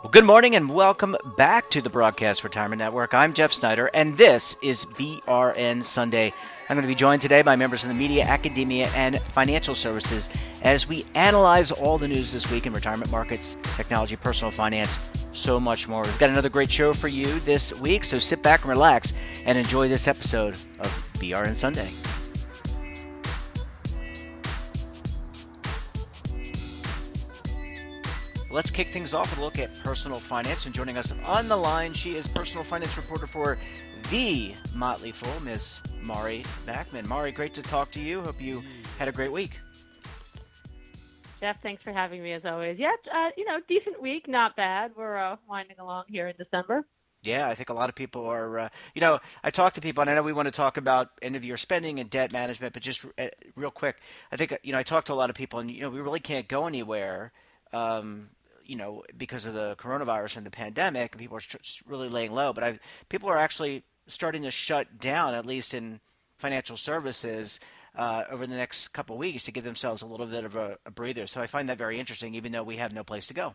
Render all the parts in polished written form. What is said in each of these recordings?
Well, good morning and welcome back to the Broadcast Retirement Network. I'm Jeff Snyder, and this is BRN Sunday. I'm going to be joined today by members of the media, academia, and financial services as we analyze all the news this week in retirement markets, technology, personal finance, so much more. We've got another great show for you this week, so sit back and relax and enjoy this episode of BRN Sunday. Let's kick things off with a look at personal finance. And joining us on the line, she is personal finance reporter for The Motley Fool, Miss Mari Backman. Mari, great to talk to you. Hope you had a great week. Jeff, thanks for having me as always. Yeah, decent week, not bad. We're winding along here in December. Yeah, I think a lot of people are, I talk to people, and I know we want to talk about end of year spending and debt management, but just real quick, I think, I talk to a lot of people, and, we really can't go anywhere. Because of the coronavirus and the pandemic, and people are really laying low. But people are actually starting to shut down, at least in financial services, over the next couple of weeks to give themselves a little bit of a breather. So I find that very interesting, even though we have no place to go.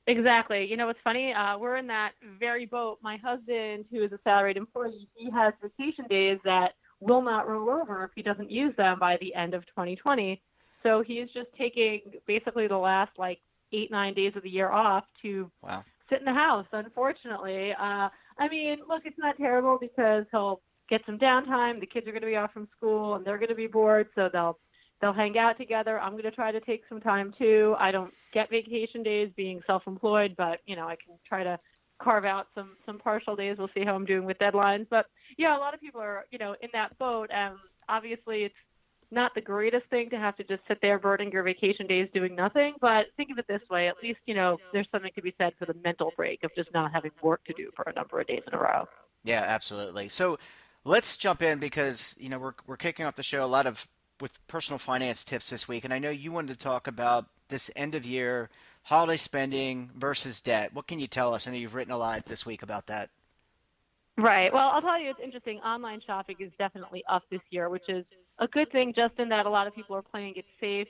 Exactly. You know, it's funny. We're in that very boat. My husband, who is a salaried employee, he has vacation days that will not roll over if he doesn't use them by the end of 2020. So he is just taking basically the last 8, 9 days of the year off to Wow. sit in the house, unfortunately. Look, it's not terrible because he'll get some downtime. The kids are going to be off from school and they're going to be bored, so they'll hang out together. I'm going to try to take some time too. I don't get vacation days being self-employed, but I can try to carve out some partial days. We'll see how I'm doing with deadlines. But yeah, a lot of people are, in that boat, and obviously it's not the greatest thing to have to just sit there burning your vacation days doing nothing, but think of it this way. At least, there's something to be said for the mental break of just not having work to do for a number of days in a row. Yeah, absolutely. So let's jump in because we're kicking off the show a lot of with personal finance tips this week, and I know you wanted to talk about this end of year holiday spending versus debt. What can you tell us? I know you've written a lot this week about that. Right. Well, I'll tell you, it's interesting. Online shopping is definitely up this year, which is a good thing just in that a lot of people are playing it safe.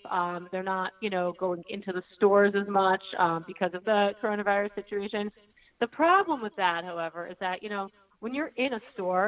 They're not, going into the stores as much because of the coronavirus situation. The problem with that, however, is that, when you're in a store,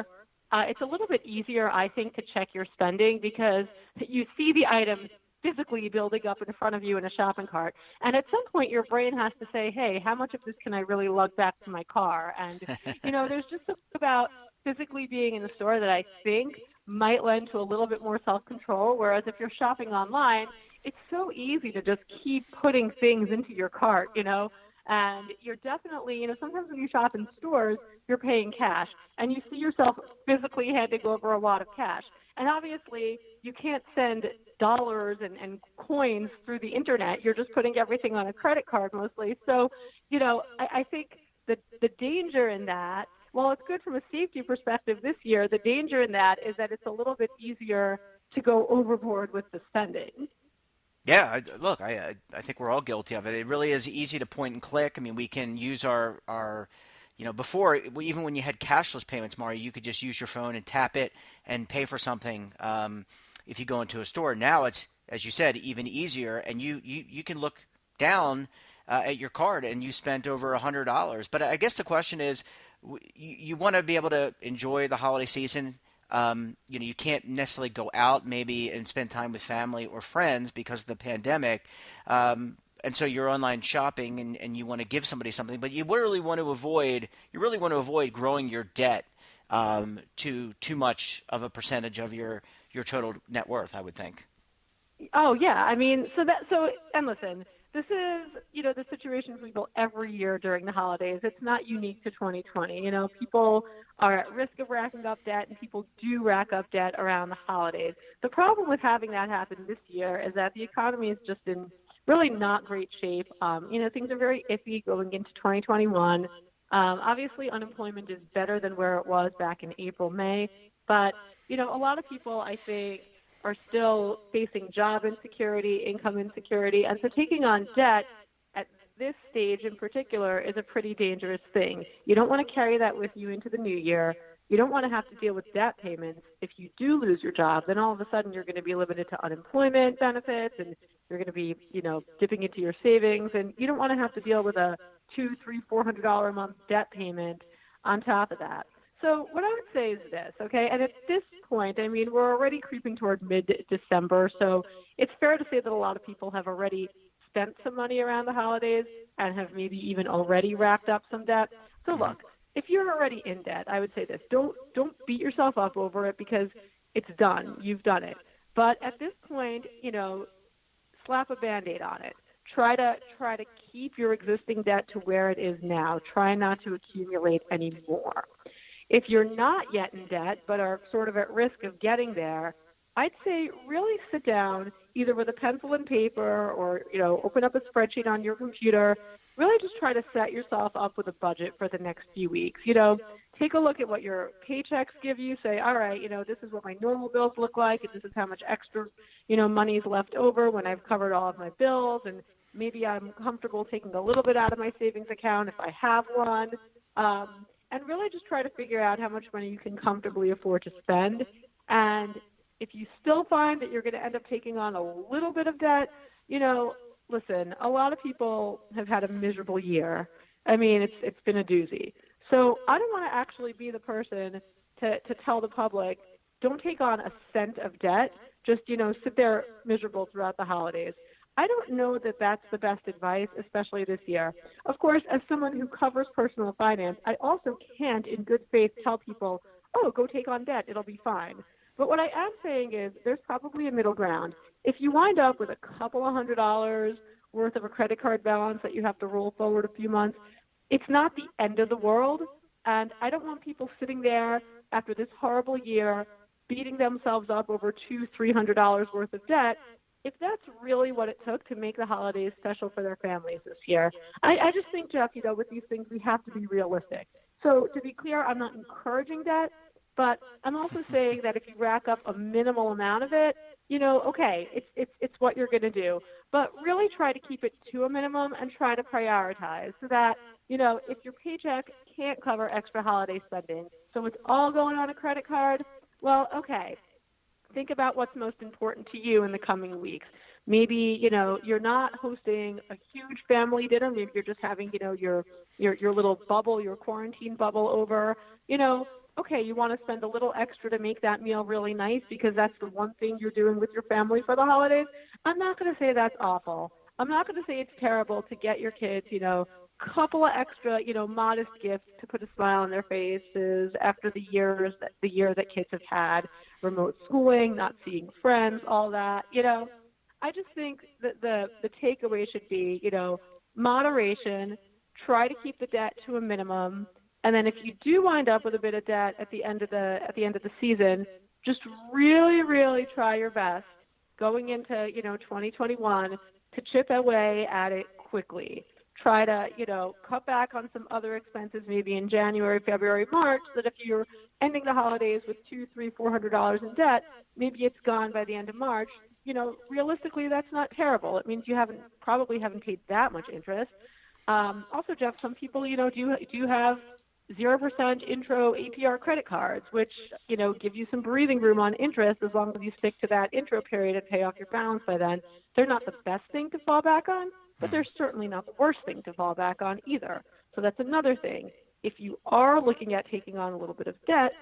it's a little bit easier, I think, to check your spending because you see the items physically building up in front of you in a shopping cart. And at some point, your brain has to say, hey, how much of this can I really lug back to my car? And, there's just something about physically being in the store that I think might lend to a little bit more self-control. Whereas if you're shopping online, it's so easy to just keep putting things into your cart, and you're definitely, sometimes when you shop in stores, you're paying cash and you see yourself physically handing over a lot of cash. And obviously, you can't send dollars and coins through the internet. You're just putting everything on a credit card mostly. So, I think the danger in that, while it's good from a safety perspective this year, the danger in that is that it's a little bit easier to go overboard with the spending. Yeah, I think we're all guilty of it. It really is easy to point and click. I mean, we can use our before, even when you had cashless payments, Mario, you could just use your phone and tap it and pay for something if you go into a store. Now it's, as you said, even easier, and you can look down at your card and you spent over $100. But I guess the question is, you want to be able to enjoy the holiday season. You can't necessarily go out maybe and spend time with family or friends because of the pandemic. And so you're online shopping and you want to give somebody something, but you really want to avoid growing your debt to too much of a percentage of your total net worth, I would think. Oh yeah, and listen, this is the situation for people every year during the holidays. It's not unique to 2020. People are at risk of racking up debt, and people do rack up debt around the holidays. The problem with having that happen this year is that the economy is just in really not great shape. Things are very iffy going into 2021. Obviously, unemployment is better than where it was back in April, May, but a lot of people, I think, are still facing job insecurity, income insecurity, and so taking on debt at this stage in particular is a pretty dangerous thing. You don't want to carry that with you into the new year. You don't want to have to deal with debt payments. If you do lose your job, then all of a sudden you're going to be limited to unemployment benefits, and you're going to be, dipping into your savings, and you don't want to have to deal with a $200, $300, $400 a month debt payment on top of that. So what I would say is this, okay? And at this point, I mean, we're already creeping toward mid-December, so it's fair to say that a lot of people have already spent some money around the holidays and have maybe even already racked up some debt. So Hmm. look, if you're already in debt, I would say this: don't beat yourself up over it, because it's done. You've done it. But at this point, slap a Band-Aid on it. Try to keep your existing debt to where it is now. Try not to accumulate any more. If you're not yet in debt but are sort of at risk of getting there, I'd say really sit down either with a pencil and paper, or open up a spreadsheet on your computer. Really just try to set yourself up with a budget for the next few weeks. Take a look at what your paychecks give you. Say, all right, this is what my normal bills look like, and this is how much extra, money is left over when I've covered all of my bills, and maybe I'm comfortable taking a little bit out of my savings account if I have one. And really just try to figure out how much money you can comfortably afford to spend. And if you still find that you're going to end up taking on a little bit of debt, listen, a lot of people have had a miserable year. I mean, it's been a doozy. So I don't want to actually be the person to tell the public, don't take on a cent of debt. Just, sit there miserable throughout the holidays. I don't know that that's the best advice, especially this year. Of course, as someone who covers personal finance, I also can't in good faith tell people, oh, go take on debt, it'll be fine. But what I am saying is there's probably a middle ground. If you wind up with a couple of $100 worth of a credit card balance that you have to roll forward a few months, it's not the end of the world. And I don't want people sitting there after this horrible year beating themselves up over $200, $300 worth of debt, if that's really what it took to make the holidays special for their families this year. I just think, Jeff, with these things, we have to be realistic. So to be clear, I'm not encouraging debt, but I'm also saying that if you rack up a minimal amount of it, okay, it's what you're going to do. But really try to keep it to a minimum and try to prioritize so that, if your paycheck can't cover extra holiday spending, so it's all going on a credit card, well, okay, think about what's most important to you in the coming weeks. Maybe, you're not hosting a huge family dinner. Maybe you're just having, your little bubble, your quarantine bubble over. Okay, you want to spend a little extra to make that meal really nice because that's the one thing you're doing with your family for the holidays. I'm not going to say that's awful. I'm not going to say it's terrible to get your kids, couple of extra, modest gifts to put a smile on their faces after the year that kids have had, remote schooling, not seeing friends, all that. I just think that the takeaway should be, moderation. Try to keep the debt to a minimum, and then if you do wind up with a bit of debt at the end of the season, just really, really try your best going into 2021 to chip away at it quickly. Try to, cut back on some other expenses maybe in January, February, March, so that if you're ending the holidays with $200, $300, $400 in debt, maybe it's gone by the end of March. Realistically, that's not terrible. It means you probably haven't paid that much interest. Also, Jeff, some people, do have 0% intro APR credit cards, which, give you some breathing room on interest as long as you stick to that intro period and pay off your balance by then. They're not the best thing to fall back on, but they're certainly not the worst thing to fall back on either. So that's another thing. If you are looking at taking on a little bit of debt,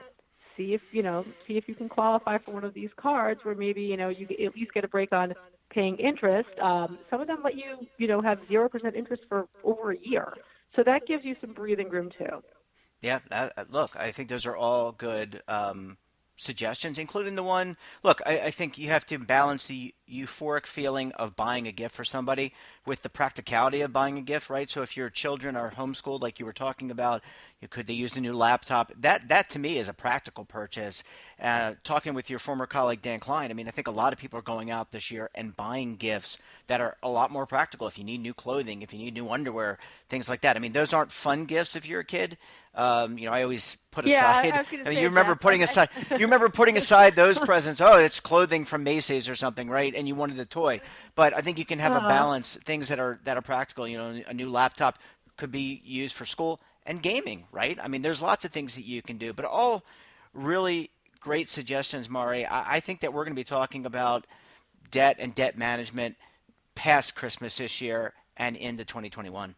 see if you can qualify for one of these cards where maybe, you at least get a break on paying interest. Some of them let you, have 0% interest for over a year. So that gives you some breathing room too. Yeah, look, I think those are all good suggestions, including the one. Look, I think you have to balance the euphoric feeling of buying a gift for somebody with the practicality of buying a gift, right? So if your children are homeschooled, like you were talking about, could they use a new laptop? That to me is a practical purchase. Talking with your former colleague Dan Klein, I mean, I think a lot of people are going out this year and buying gifts that are a lot more practical. If you need new clothing, if you need new underwear, things like that. I mean, those aren't fun gifts if you're a kid. I always put Yeah, aside. I was going I to mean, say, you remember Jeff, putting aside. You remember putting aside those presents. Oh, it's clothing from Macy's or something, right? And you wanted the toy. But I think you can have a uh, balance. Things that are practical. A new laptop could be used for school and gaming, right? I mean, there's lots of things that you can do, but all really great suggestions, Mari. I think that we're going to be talking about debt and debt management past Christmas this year and into 2021.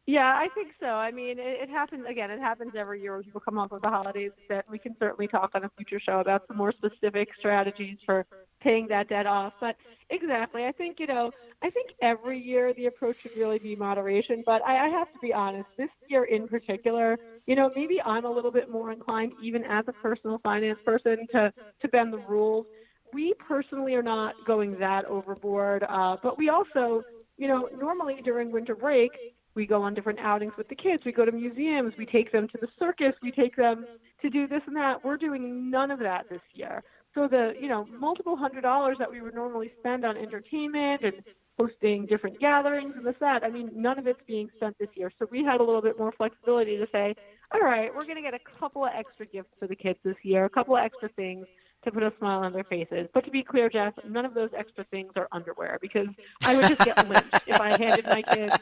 Yeah, I think so. I mean, it happens again. It happens every year when people come up with the holidays. That we can certainly talk on a future show about some more specific strategies for paying that debt off. But exactly, I think I think every year the approach should really be moderation. But I have to be honest, this year in particular, maybe I'm a little bit more inclined, even as a personal finance person, to bend the rules. We personally are not going that overboard, but we also, normally during winter break we go on different outings with the kids. We go to museums. We take them to the circus. We take them to do this and that. We're doing none of that this year. So the, multiple $100s that we would normally spend on entertainment and hosting different gatherings and this, that, I mean, none of it's being spent this year. So we had a little bit more flexibility to say, all right, we're going to get a couple of extra gifts for the kids this year, a couple of extra things to put a smile on their faces. But to be clear, Jeff, none of those extra things are underwear because I would just get lynched if I handed my kids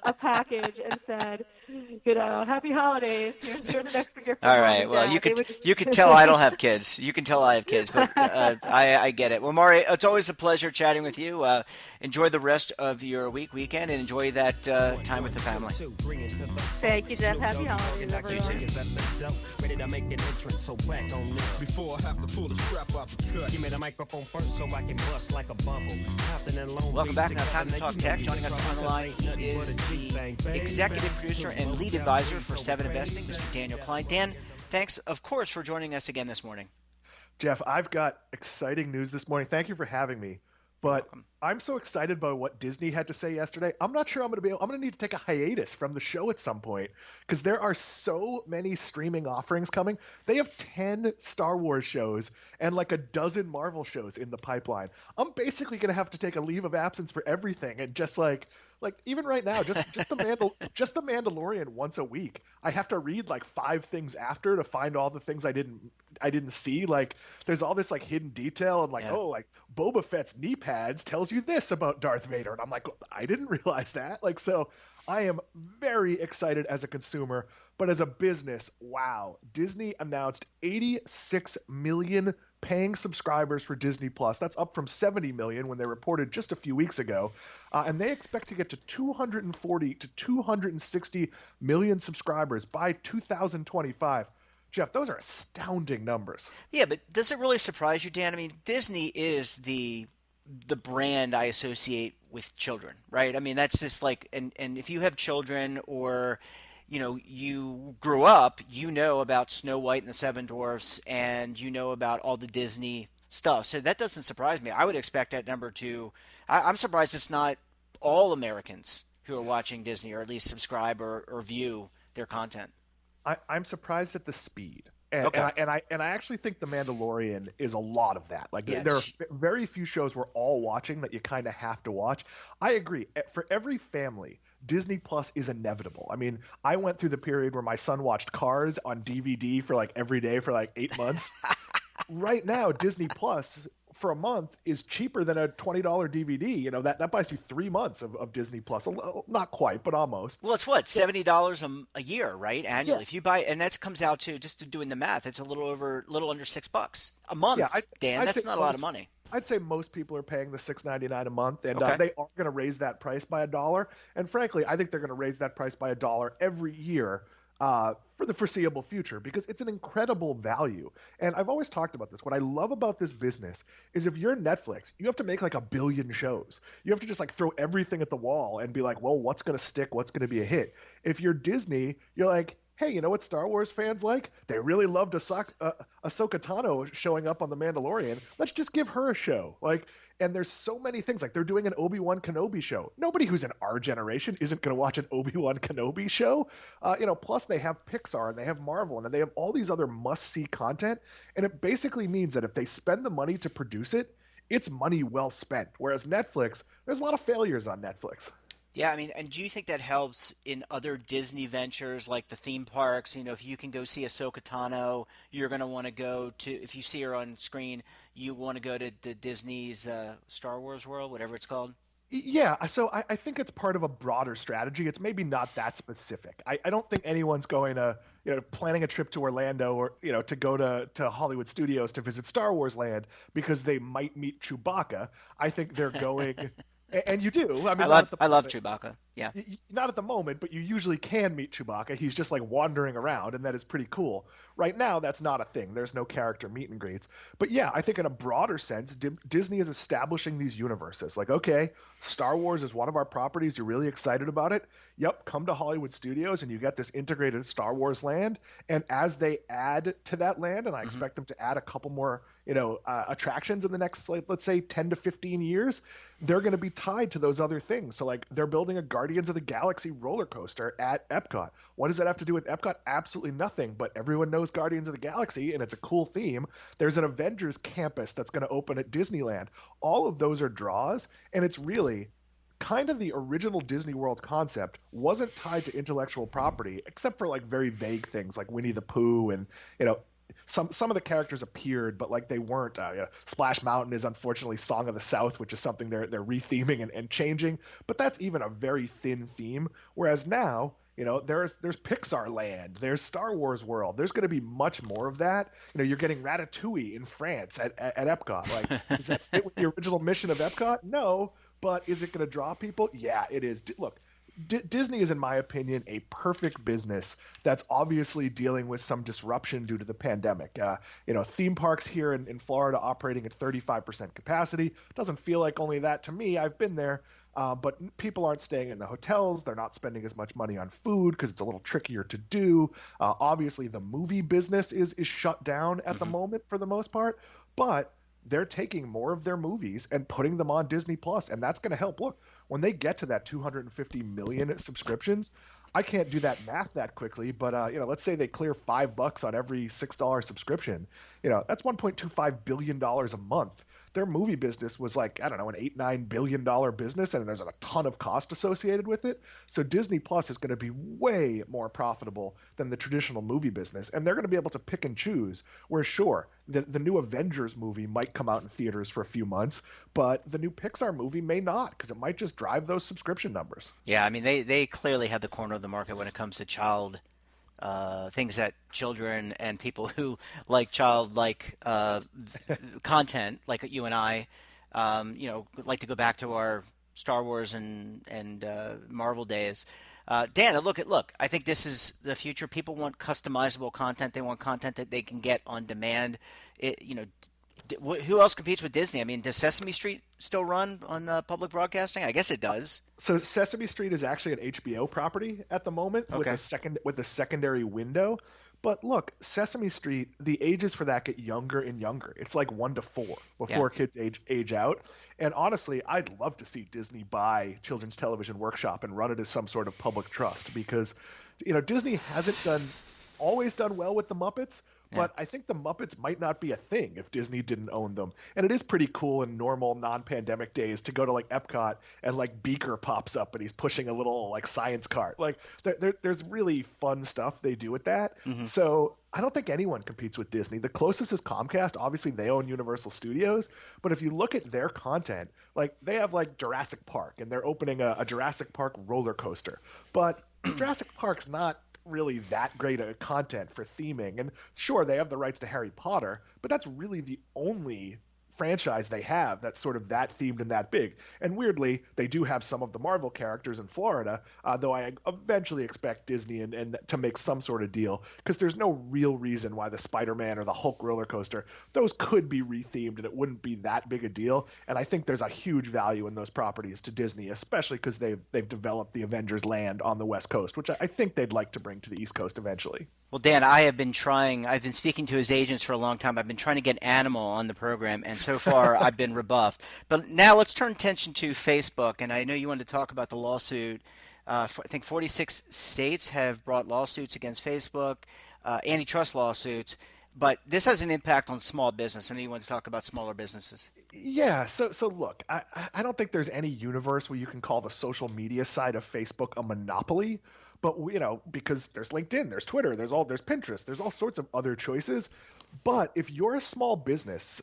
a package and said, happy holidays. Here's an extra gift for All mom right. and Well, dad. you could tell I don't have kids. You can tell I have kids, but I get it. Well, Mari, it's always a pleasure chatting with you. Enjoy the rest of your weekend, and enjoy that time with the family. Thank you, Jeff. Happy holidays, everyone. Before I have to pull the strap out the cut. Give me the microphone first so I can bust like a bubble. Welcome back. Now, time to talk tech. Joining us on the line, he is the executive producer and lead advisor for Seven Investing, Mr. Daniel Klein. Dan, thanks, of course, for joining us again this morning. Jeff, I've got exciting news this morning. Thank you for having me. But I'm so excited by what Disney had to say yesterday. I'm not sure I'm going to need to take a hiatus from the show at some point because there are so many streaming offerings coming. They have 10 Star Wars shows and like a dozen Marvel shows in the pipeline. I'm basically going to have to take a leave of absence for everything and just like even right now, just the Mandalorian once a week. I have to read like 5 things after to find all the things I didn't see. Like there's all this like hidden detail and like like Boba Fett's knee pads tells you this about Darth Vader, and I'm like, I didn't realize that. Like so, I am very excited as a consumer, but as a business, wow! Disney announced 86 million paying subscribers for Disney Plus. That's up from 70 million when they reported just a few weeks ago. And they expect to get to 240 to 260 million subscribers by 2025. Jeff, those are astounding numbers. Yeah, but does it really surprise you, Dan? I mean, Disney is the brand I associate with children, right? I mean, that's just like, and if you have children or you grew up, about Snow White and the Seven Dwarfs, and about all the Disney stuff. So that doesn't surprise me. I would expect that number to. I'm surprised it's not all Americans who are watching Disney, or at least subscribe or view their content. I'm surprised at the speed. And, Okay. and I actually think The Mandalorian is a lot of that. Like Yeah, there are very few shows we're all watching that you kind of have to watch. I agree. For every family, Disney Plus is inevitable. I mean, I went through the period where my son watched Cars on DVD for like every day for like 8 months. Right now, Disney Plus for a month is cheaper than a $20 DVD. That buys you 3 months of Disney Plus. Not quite, but almost. Well, it's what, $70 a year, right? Annually. Yeah. If you buy, and that comes out to, just doing the math, it's a little under $6 a month. Yeah, Dan, that's not a lot of money. I'd say most people are paying the $6.99 a month, and Okay. they are going to raise that price by $1. And frankly, I think they're going to raise that price by $1 every year for the foreseeable future because it's an incredible value. And I've always talked about this. What I love about this business is if you're Netflix, you have to make like 1 billion shows. You have to just like throw everything at the wall and be like, well, what's going to stick? What's going to be a hit? If you're Disney, you're like, hey, you know what Star Wars fans like? They really loved Ahsoka Tano showing up on The Mandalorian. Let's just give her a show. And there's so many things. Like they're doing an Obi-Wan Kenobi show. Nobody who's in our generation isn't going to watch an Obi-Wan Kenobi show. Plus they have Pixar and they have Marvel and they have all these other must-see content. And it basically means that if they spend the money to produce it, it's money well spent. Whereas Netflix, there's a lot of failures on Netflix. Yeah, I mean, and do you think that helps in other Disney ventures like the theme parks? If you can go see Ahsoka Tano, you're going to want to go to, if you see her on screen, you want to go to the Disney's Star Wars World, whatever it's called? Yeah, so I think it's part of a broader strategy. It's maybe not that specific. I don't think anyone's going to, planning a trip to Orlando or, to go to Hollywood Studios to visit Star Wars Land because they might meet Chewbacca. I think they're going, and you do. I I mean, not love at the I love moment. Chewbacca. Yeah. Not at the moment, but you usually can meet Chewbacca. He's just like wandering around, and that is pretty cool. Right now, that's not a thing. There's no character meet and greets. But yeah, I think in a broader sense, Disney is establishing these universes. Like, okay, Star Wars is one of our properties. You're really excited about it. Yep, come to Hollywood Studios, and you get this integrated Star Wars land. And as they add to that land, and I Hmm. expect them to add a couple more, attractions in the next, like, let's say, 10 to 15 years, they're going to be tied to those other things. So like they're building a Guardians of the Galaxy roller coaster at Epcot. What does that have to do with Epcot? Absolutely nothing, but everyone knows Guardians of the Galaxy and it's a cool theme. There's an Avengers campus that's going to open at Disneyland. All of those are draws, and it's really kind of the original Disney World concept wasn't tied to intellectual property except for like very vague things like Winnie the Pooh and you know some of the characters appeared, but like they weren't. Splash Mountain is unfortunately Song of the South, which is something they're retheming and changing. But that's even a very thin theme. Whereas now, there's Pixar Land, there's Star Wars World. There's going to be much more of that. You're getting Ratatouille in France at Epcot. Like, does that fit with the original mission of Epcot? No, but is it going to draw people? Yeah, it is. Look, Disney is, in my opinion, a perfect business that's obviously dealing with some disruption due to the pandemic. Theme parks here in Florida operating at 35% capacity doesn't feel like only that to me. I've been there, but people aren't staying in the hotels. They're not spending as much money on food because it's a little trickier to do. Obviously, the movie business is shut down at the Hmm. moment for the most part, but they're taking more of their movies and putting them on Disney Plus, and that's going to help. Look, when they get to that 250 million subscriptions, I can't do that math that quickly, but let's say they clear $5 on every $6 subscription. That's 1.25 billion dollars a month. Their movie business was like, I don't know, an $8-9 billion business, and there's a ton of cost associated with it. So Disney Plus is going to be way more profitable than the traditional movie business, and they're going to be able to pick and choose. Where sure, the new Avengers movie might come out in theaters for a few months, but the new Pixar movie may not because it might just drive those subscription numbers. Yeah, I mean they clearly have the corner of the market when it comes to child things that children and people who like childlike content, like you and I, like to go back to our Star Wars and Marvel days. Dan, look. I think this is the future. People want customizable content. They want content that they can get on demand. Who else competes with Disney? I mean, does Sesame Street still run on public broadcasting? I guess it does. So Sesame Street is actually an HBO property at the moment with Okay. a secondary window. But look, Sesame Street, the ages for that get younger and younger. It's like 1 to 4 Yeah. before kids age out. And honestly, I'd love to see Disney buy Children's Television Workshop and run it as some sort of public trust because Disney hasn't always done well with the Muppets, Yeah. but I think the Muppets might not be a thing if Disney didn't own them. And it is pretty cool in normal non-pandemic days to go to like Epcot and like Beaker pops up and he's pushing a little like science cart. Like there's really fun stuff they do with that. Hmm. So I don't think anyone competes with Disney. The closest is Comcast. Obviously, they own Universal Studios. But if you look at their content, like they have like Jurassic Park and they're opening a Jurassic Park roller coaster. But Jurassic Park's not really that great a content for theming. And sure, they have the rights to Harry Potter, but that's really the only franchise they have that's sort of that themed and that big. And weirdly, they do have some of the Marvel characters in Florida, though I eventually expect Disney and to make some sort of deal because there's no real reason why the Spider-Man or the Hulk roller coaster, those could be rethemed and it wouldn't be that big a deal. And I think there's a huge value in those properties to Disney, especially because they've developed the Avengers land on the West Coast, which I think they'd like to bring to the East Coast eventually. Well, Dan, I've been speaking to his agents for a long time. I've been trying to get Animal on the program, and so far I've been rebuffed. But now let's turn attention to Facebook, and I know you wanted to talk about the lawsuit. I think 46 states have brought lawsuits against Facebook, antitrust lawsuits, but this has an impact on small business. I know you want to talk about smaller businesses. Yeah, so look, I don't think there's any universe where you can call the social media side of Facebook a monopoly, but because there's LinkedIn, there's Twitter, there's Pinterest, there's all sorts of other choices. But if you're a small business,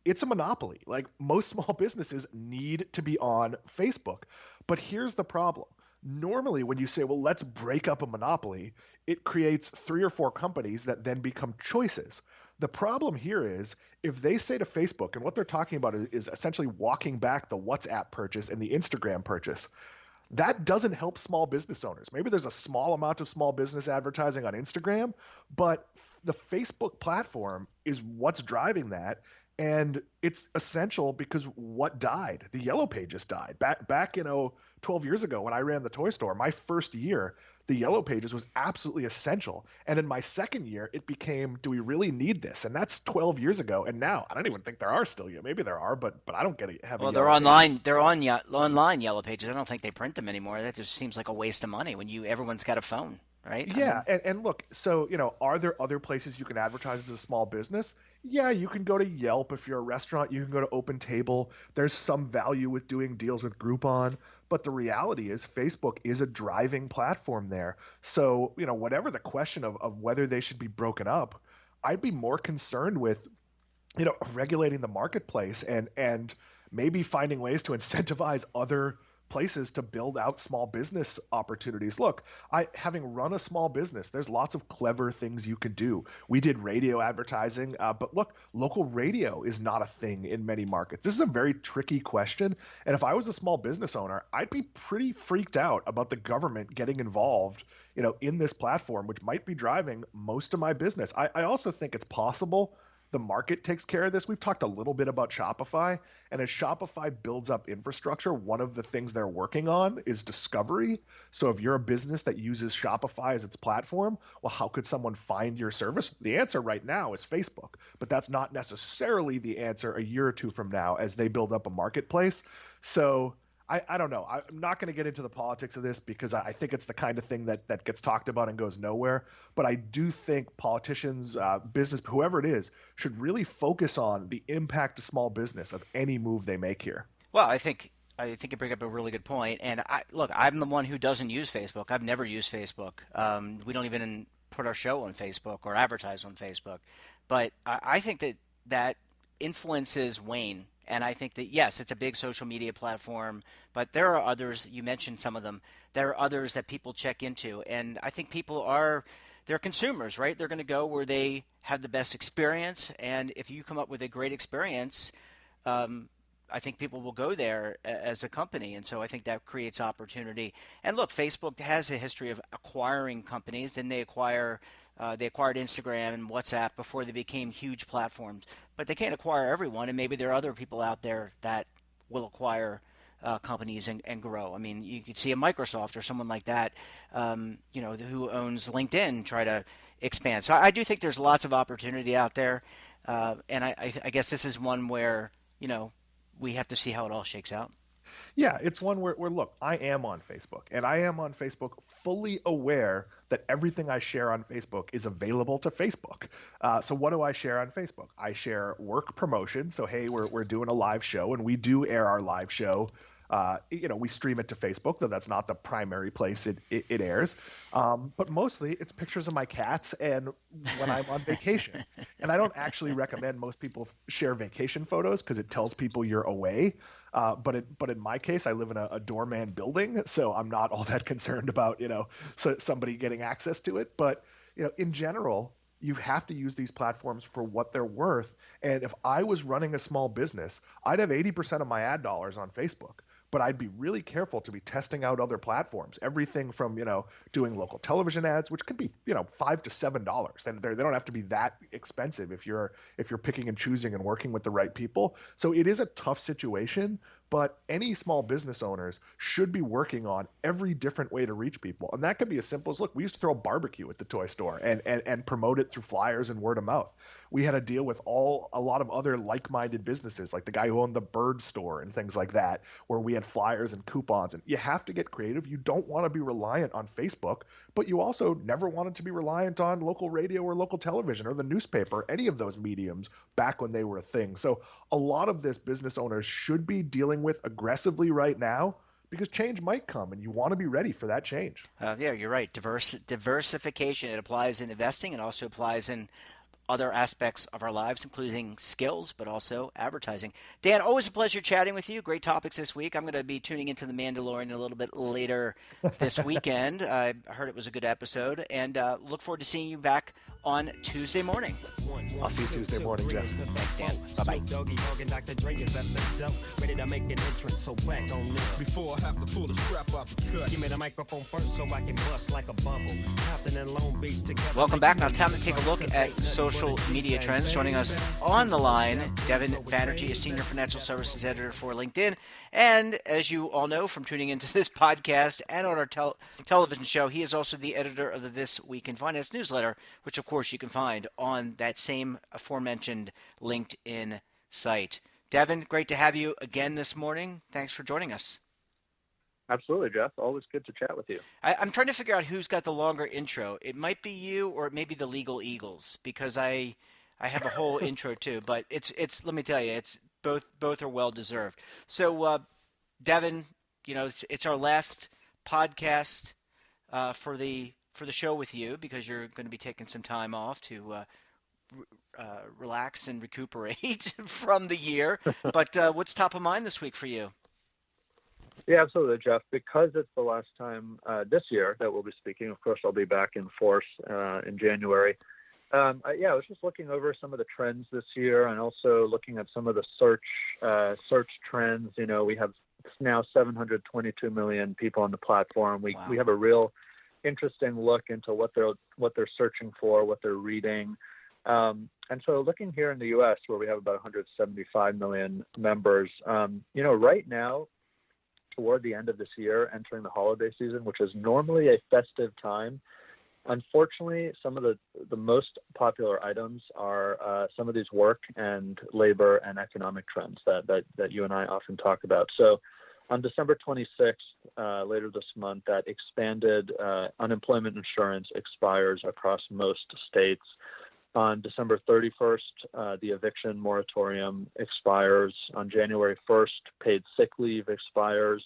it's a monopoly. Like most small businesses need to be on Facebook. But here's the problem. Normally, when you say, well, let's break up a monopoly, it creates 3 or 4 companies that then become choices. The problem here is if they say to Facebook, and what they're talking about is essentially walking back the WhatsApp purchase and the Instagram purchase, that doesn't help small business owners. Maybe there's a small amount of small business advertising on Instagram, but the Facebook platform is what's driving that. And it's essential because what died? The Yellow Pages died. Back 12 years ago when I ran the toy store, my first year, the Yellow Pages was absolutely essential. And in my second year, it became, do we really need this? And that's 12 years ago. And now I don't even think there are still yet. Maybe there are, but I don't have a Well, they're Yellow Pages. online. They're on online Yellow Pages. I don't think they print them anymore. That just seems like a waste of money when everyone's got a phone, right? I Yeah, mean, and look, so are there other places you can advertise as a small business? Yeah, you can go to Yelp if you're a restaurant. You can go to OpenTable. There's some value with doing deals with Groupon, but the reality is Facebook is a driving platform there. So whatever the question of whether they should be broken up, I'd be more concerned with regulating the marketplace and maybe finding ways to incentivize other places to build out small business opportunities. Look, I having run a small business, there's lots of clever things you could do. We did radio advertising, but look, local radio is not a thing in many markets. This is a very tricky question, and if I was a small business owner, I'd be pretty freaked out about the government getting involved, in this platform, which might be driving most of my business. I also think it's possible the market takes care of this. We've talked a little bit about Shopify, and as Shopify builds up infrastructure, one of the things they're working on is discovery. So if you're a business that uses Shopify as its platform, well, how could someone find your service? The answer right now is Facebook, but that's not necessarily the answer a year or two from now as they build up a marketplace. So I don't know. I'm not going to get into the politics of this because I think it's the kind of thing that gets talked about and goes nowhere. But I do think politicians, business, whoever it is, should really focus on the impact to small business of any move they make here. well, I think you bring up a really good point. And look, I'm the one who doesn't use Facebook. I've never used Facebook. We don't even put our show on Facebook or advertise on Facebook. But I think that influences wane. And I think that, yes, it's a big social media platform, but there are others, you mentioned some of them, there are others that people check into. And I think they're consumers, right? They're going to go where they have the best experience. And if you come up with a great experience, um, I think people will go there as a company, and so I think that creates opportunity. And look, Facebook has a history of acquiring companies. Then they acquired Instagram and WhatsApp before they became huge platforms. But they can't acquire everyone, and maybe there are other people out there that will acquire companies and grow. I mean, you could see a Microsoft or someone like that, who owns LinkedIn, try to expand. So I do think there's lots of opportunity out there, and I guess this is one where we have to see how it all shakes out. Yeah, it's one where look, I am on Facebook, and I am on Facebook fully aware that everything I share on Facebook is available to Facebook. So what do I share on Facebook? I share work promotion. So hey, we're doing a live show, and we do air our live show. We stream it to Facebook, though that's not the primary place it airs. But mostly it's pictures of my cats and when I'm on vacation. And I don't actually recommend most people share vacation photos because it tells people you're away. But in my case, I live in a doorman building, so I'm not all that concerned about somebody getting access to it. But in general, you have to use these platforms for what they're worth. And if I was running a small business, I'd have 80% of my ad dollars on Facebook. But I'd be really careful to be testing out other platforms. Everything from doing local television ads, which could be $5 to $7. And they don't have to be that expensive if you're picking and choosing and working with the right people. So it is a tough situation, but any small business owners should be working on every different way to reach people. And that could be as simple as, look, we used to throw barbecue at the toy store and promote it through flyers and word of mouth. We had a deal with a lot of other like-minded businesses, like the guy who owned the bird store and things like that, where we had flyers and coupons. And you have to get creative. You don't want to be reliant on Facebook, but you also never wanted to be reliant on local radio or local television or the newspaper, any of those mediums back when they were a thing. So a lot of this business owners should be dealing with aggressively right now because change might come and you want to be ready for that change. Yeah, you're right. Diversification. It applies in investing. It also applies in other aspects of our lives, including skills, but also advertising. Dan, always a pleasure chatting with you. Great topics this week. I'm going to be tuning into The Mandalorian a little bit later this weekend. I heard it was a good episode, and look forward to seeing you back on Tuesday morning. I'll see you Tuesday morning, Jeff. Thanks, Dan. Bye-bye. Doggy Dogg and Dr. Dre is at the dope, ready to make an entrance, so back on up. Before I have to pull the strap out the cut, give me the microphone first so I can bust like a bubble. Compton and Long Beach together. Welcome back. Now time to take a look at social media trends. Joining us on the line, Devon Banerjee, a senior financial services editor for LinkedIn. And as you all know from tuning into this podcast and on our television show, he is also the editor of the This Week in Finance newsletter, which of course you can find on that same aforementioned LinkedIn site. Devon, great to have you again this morning. Thanks for joining us. Absolutely, Jeff. Always good to chat with you. I'm trying to figure out who's got the longer intro. It might be you or it may be the Legal Eagles, because I have a whole intro too. But it's let me tell you, it's both are well deserved. So Devon, it's our last podcast for the show with you, because you're going to be taking some time off to relax and recuperate from the year. But what's top of mind this week for you? Yeah, absolutely, Jeff. Because it's the last time this year that we'll be speaking. Of course, I'll be back in force in January. I was just looking over some of the trends this year, and also looking at some of the search trends. We have now 722 million people on the platform. We have a real interesting look into what they're searching for, what they're reading. And so looking here in the U.S., where we have about 175 million members, right now, toward the end of this year, entering the holiday season, which is normally a festive time, unfortunately, some of the most popular items are some of these work and labor and economic trends that you and I often talk about. So on December 26th, later this month, that expanded unemployment insurance expires across most states. On December 31st, the eviction moratorium expires. On January 1st, paid sick leave expires.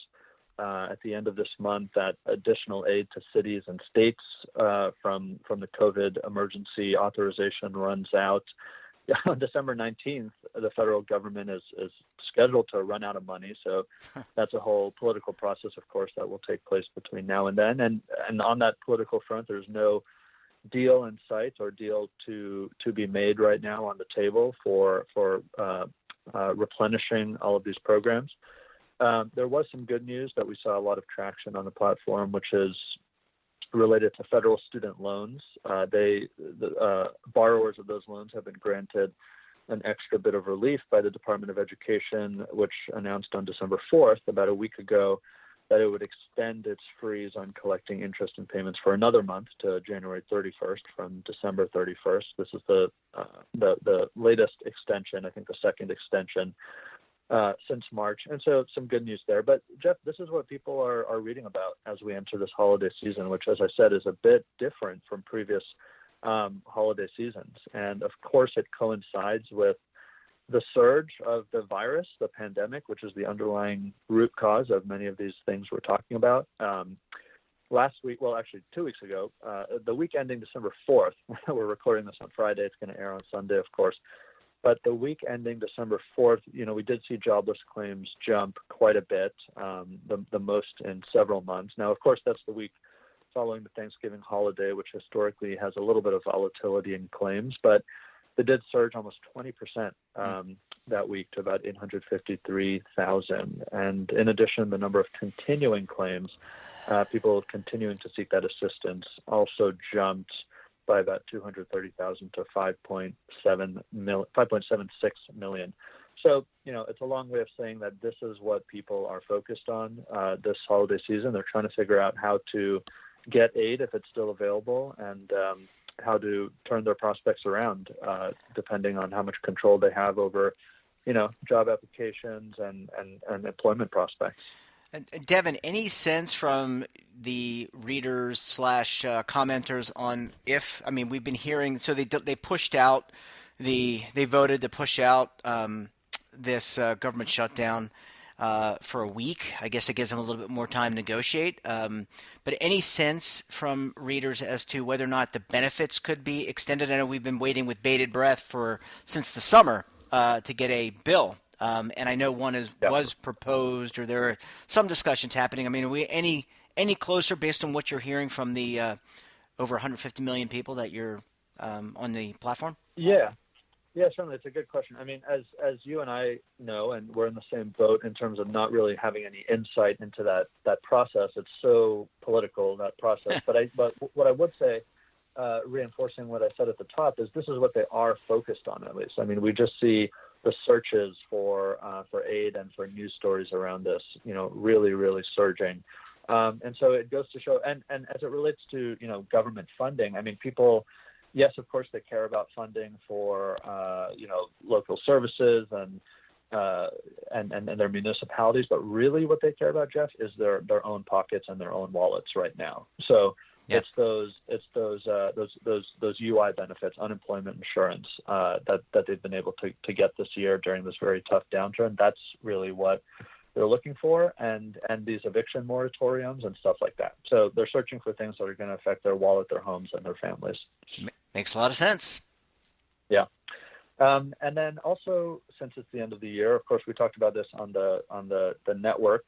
At the end of this month, that additional aid to cities and states from the COVID emergency authorization runs out. On December 19th, the federal government is scheduled to run out of money. So that's a whole political process, of course, that will take place between now and then. And on that political front, there's no deal in sight or deal to be made right now on the table for replenishing all of these programs. There was some good news that we saw a lot of traction on the platform, which is related to federal student loans. The borrowers of those loans have been granted an extra bit of relief by the Department of Education, which announced on December 4th, about a week ago, that it would extend its freeze on collecting interest and payments for another month to January 31st from December 31st. This is the latest extension, I think the second extension since March. And so some good news there. But Jeff, this is what people are reading about as we enter this holiday season, which, as I said, is a bit different from previous holiday seasons. And of course, it coincides with the surge of the virus, the pandemic, which is the underlying root cause of many of these things we're talking about. Last week, well, actually 2 weeks ago, the week ending December 4th, we're recording this on Friday, it's going to air on Sunday, of course. But the week ending December 4th, we did see jobless claims jump quite a bit, the most in several months. Now, of course, that's the week following the Thanksgiving holiday, which historically has a little bit of volatility in claims, but it did surge almost 20% that week to about 853,000. And in addition, the number of continuing claims, people continuing to seek that assistance, also jumped by about 230,000 to 5.76 million. So, it's a long way of saying that this is what people are focused on this holiday season. They're trying to figure out how to get aid if it's still available, and how to turn their prospects around, depending on how much control they have over, job applications and employment prospects. And Devon, any sense from the readers / commenters on we've been hearing, so they pushed out they voted to push out this government shutdown. for a week. I guess it gives them a little bit more time to negotiate. But any sense from readers as to whether or not the benefits could be extended? I know we've been waiting with bated breath since the summer to get a bill. And I know one was proposed, or there are some discussions happening. I mean, are we any closer based on what you're hearing from the over 150 million people that you're on the platform? Yeah. Yeah, certainly. It's a good question. I mean, as you and I know, and we're in the same boat in terms of not really having any insight into that process. It's so political, that process. But what I would say, reinforcing what I said at the top, is this is what they are focused on, at least. I mean, we just see the searches for aid and for news stories around this, really, really surging. And so it goes to show, and as it relates to, government funding, I mean, people, yes, of course, they care about funding for, local services and their municipalities, but really what they care about, Jeff, is their own pockets and their own wallets right now. So yeah. It's those UI benefits, unemployment insurance, that they've been able to get this year during this very tough downturn. That's really what they're looking for, and these eviction moratoriums and stuff like that. So they're searching for things that are going to affect their wallet, their homes, and their families. Makes a lot of sense. Yeah. And then also, since it's the end of the year, of course, we talked about this on the network,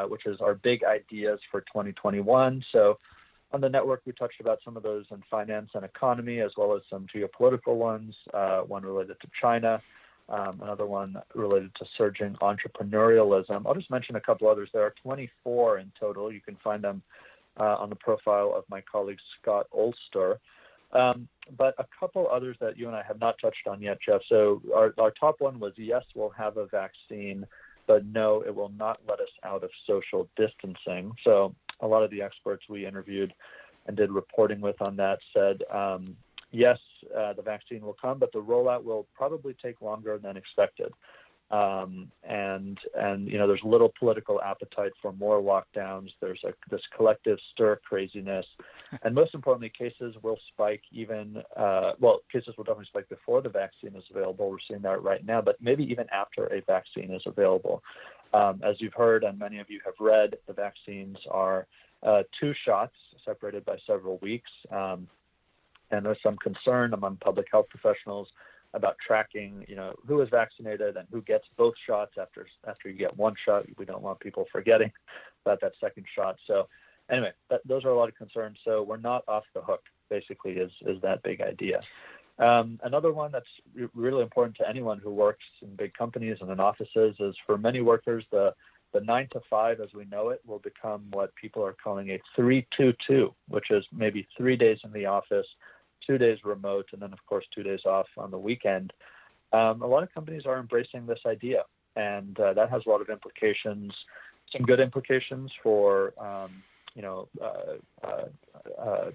which is our big ideas for 2021. So on the network, we touched about some of those in finance and economy, as well as some geopolitical ones, one related to China, another one related to surging entrepreneurialism. I'll just mention a couple others. There are 24 in total. You can find them on the profile of my colleague Scott Ulster. But a couple others that you and I have not touched on yet, Jeff. So our top one was, yes, we'll have a vaccine, but no, it will not let us out of social distancing. So a lot of the experts we interviewed and did reporting with on that said, yes, the vaccine will come, but the rollout will probably take longer than expected. And there's little political appetite for more lockdowns. There's this collective stir craziness, and most importantly, cases will spike cases will definitely spike before the vaccine is available. We're seeing that right now, but maybe even after a vaccine is available. As you've heard, and many of you have read, the vaccines are 2 shots separated by several weeks. And there's some concern among public health professionals about tracking, who is vaccinated and who gets both shots after you get one shot. We don't want people forgetting about that second shot. So anyway, those are a lot of concerns. So we're not off the hook, basically, is that big idea. Another one that's really important to anyone who works in big companies and in offices is, for many workers, the 9 to 5 as we know it will become what people are calling a 3-2-2, which is maybe 3 days in the office, 2 days remote, and then, of course, 2 days off on the weekend. A lot of companies are embracing this idea, and that has a lot of implications, some good implications for,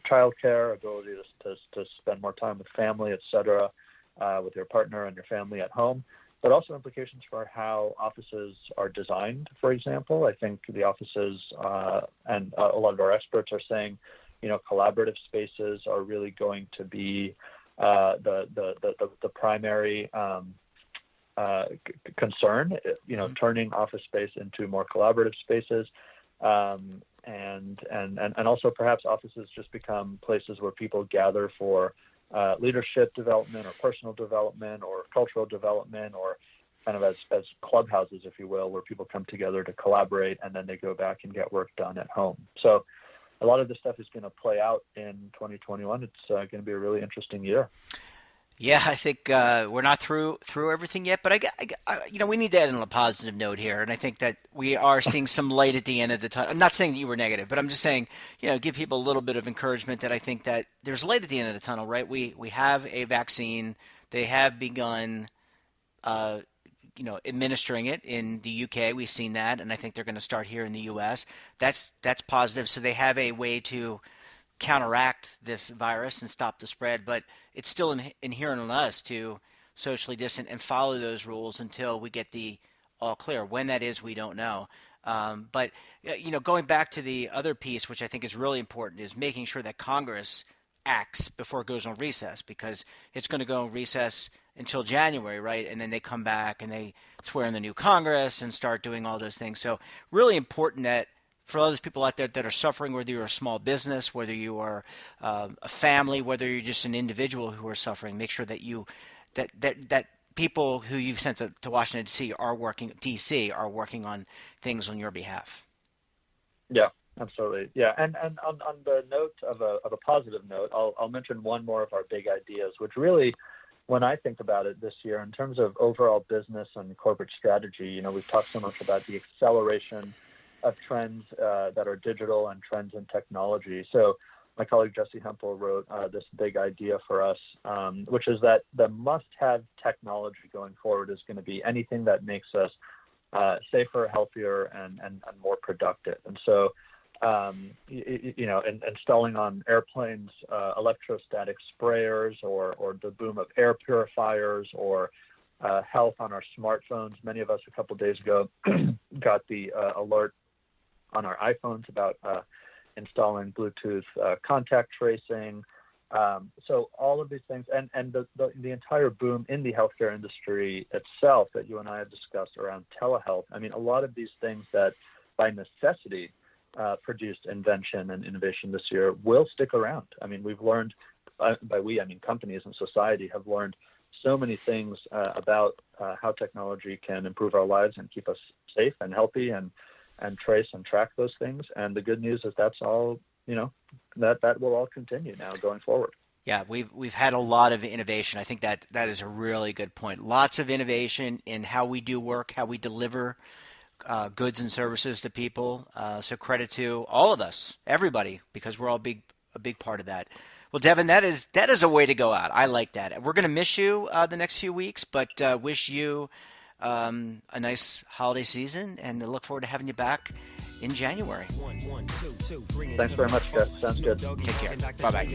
childcare, ability to spend more time with family, et cetera, with your partner and your family at home, but also implications for how offices are designed, for example. I think the offices and a lot of our experts are saying, collaborative spaces are really going to be the primary concern, turning office space into more collaborative spaces. And also perhaps offices just become places where people gather for leadership development or personal development or cultural development, or kind of as clubhouses, if you will, where people come together to collaborate and then they go back and get work done at home. So a lot of this stuff is going to play out in 2021. It's going to be a really interesting year. Yeah, I think we're not through everything yet, but I we need to end on a positive note here, and I think that we are seeing some light at the end of the tunnel. I'm not saying that you were negative, but I'm just saying, give people a little bit of encouragement that I think that there's light at the end of the tunnel, right? We have a vaccine. They have begun, administering it in the UK. We've seen that, and I think they're going to start here in the US. That's positive. So they have a way to counteract this virus and stop the spread, but it's still inherent on us to socially distance and follow those rules until we get the all clear. When that is, we don't know. But going back to the other piece, which I think is really important, is making sure that Congress acts before it goes on recess, because it's going to go on recess until January, right? And then they come back and they swear in the new Congress and start doing all those things. So really important that for all those people out there that are suffering, whether you're a small business, whether you are a family, whether you're just an individual who are suffering, make sure that that people who you've sent to Washington D.C. are working on things on your behalf. Yeah, absolutely. Yeah, and on the note of a positive note, I'll mention one more of our big ideas, which really, when I think about it this year in terms of overall business and corporate strategy, we've talked so much about the acceleration of trends that are digital and trends in technology. So my colleague Jesse Hempel wrote this big idea for us, which is that the must-have technology going forward is going to be anything that makes us safer, healthier, and more productive. And so, installing on airplanes electrostatic sprayers, or the boom of air purifiers, or health on our smartphones. Many of us a couple of days ago got the alert on our iPhones about installing Bluetooth contact tracing. So all of these things, and the entire boom in the healthcare industry itself that you and I have discussed around telehealth. I mean, a lot of these things that by necessity produced invention and innovation this year will stick around. I mean, we've learned, by we, I mean companies and society have learned so many things about how technology can improve our lives and keep us safe and healthy and trace and track those things. And the good news is that's all, that will all continue now going forward. Yeah, we've had a lot of innovation. I think that is a really good point. Lots of innovation in how we do work, how we deliver goods and services to people. So credit to all of us, everybody, because we're all a big part of that. Well, Devon, that is a way to go out. I like that. We're going to miss you the next few weeks, but wish you a nice holiday season, and I look forward to having you back in January. Thanks very much, guys. Sounds good. Take care. Bye-bye.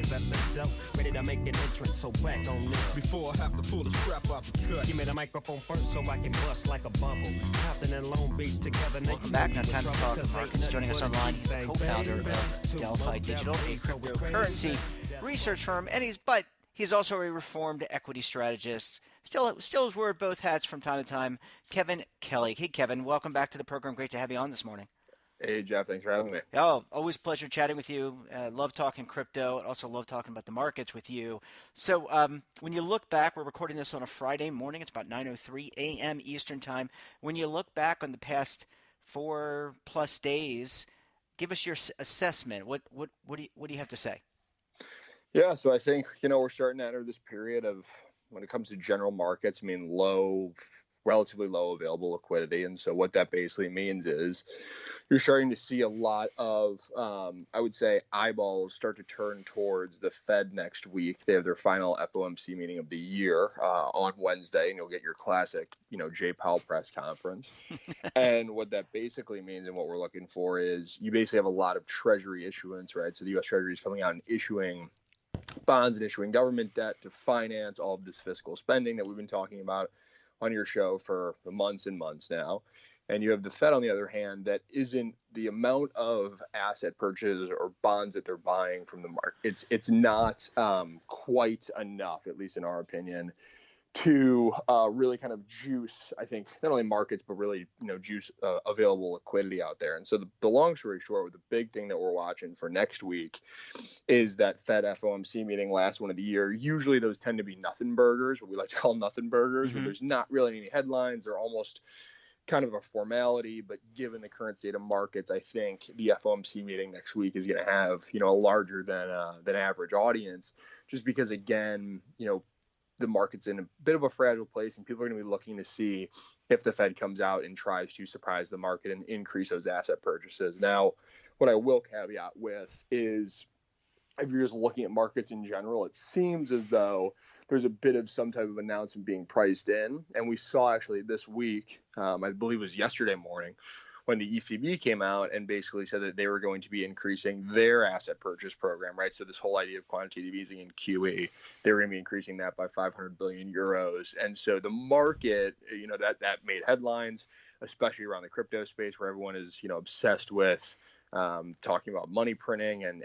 Before I have to pull the scrap off the cut. Give me the microphone first so I can bust like a bubble. Compton and Long Beach together. Welcome back. Now time to talk markets. Joining us online, he's the co-founder of Delphi Digital, a cryptocurrency research firm, but he's also a reformed equity strategist. Still wears both hats from time to time. Kevin Kelly. Hey, Kevin, welcome back to the program. Great to have you on this morning. Hey, Jeff. Thanks for having me. Oh, always a pleasure chatting with you. Love talking crypto. Also love talking about the markets with you. So when you look back, we're recording this on a Friday morning. It's about 9:03 a.m. Eastern time. When you look back on the past 4+ days, give us your assessment. What do you have to say? Yeah, so I think, we're starting to enter this period of, when it comes to general markets, I mean, relatively low available liquidity. And so what that basically means is you're starting to see a lot of, I would say, eyeballs start to turn towards the Fed next week. They have their final FOMC meeting of the year on Wednesday, and you'll get your classic, Jay Powell press conference. And what that basically means and what we're looking for is you basically have a lot of Treasury issuance, right? So the U.S. Treasury is coming out and issuing bonds and issuing government debt to finance all of this fiscal spending that we've been talking about on your show for months and months now. And you have the Fed, on the other hand, that isn't the amount of asset purchases or bonds that they're buying from the market. It's not quite enough, at least in our opinion, to really kind of juice, I think, not only markets, but really, juice available liquidity out there. And so the long story short, the big thing that we're watching for next week is that Fed FOMC meeting, last one of the year. Usually those tend to be nothing burgers, what we like to call nothing burgers, where there's not really any headlines. They're almost kind of a formality, but given the current state of markets, I think the FOMC meeting next week is going to have, a larger than average audience, just because, again, the market's in a bit of a fragile place, and people are going to be looking to see if the Fed comes out and tries to surprise the market and increase those asset purchases. Now, what I will caveat with is, if you're just looking at markets in general, it seems as though there's a bit of some type of announcement being priced in. And we saw actually this week, I believe it was yesterday morning, when the ECB came out and basically said that they were going to be increasing their asset purchase program, right? So this whole idea of quantitative easing in QE, they were going to be increasing that by 500 billion euros. And so the market, that made headlines, especially around the crypto space, where everyone is, obsessed with talking about money printing and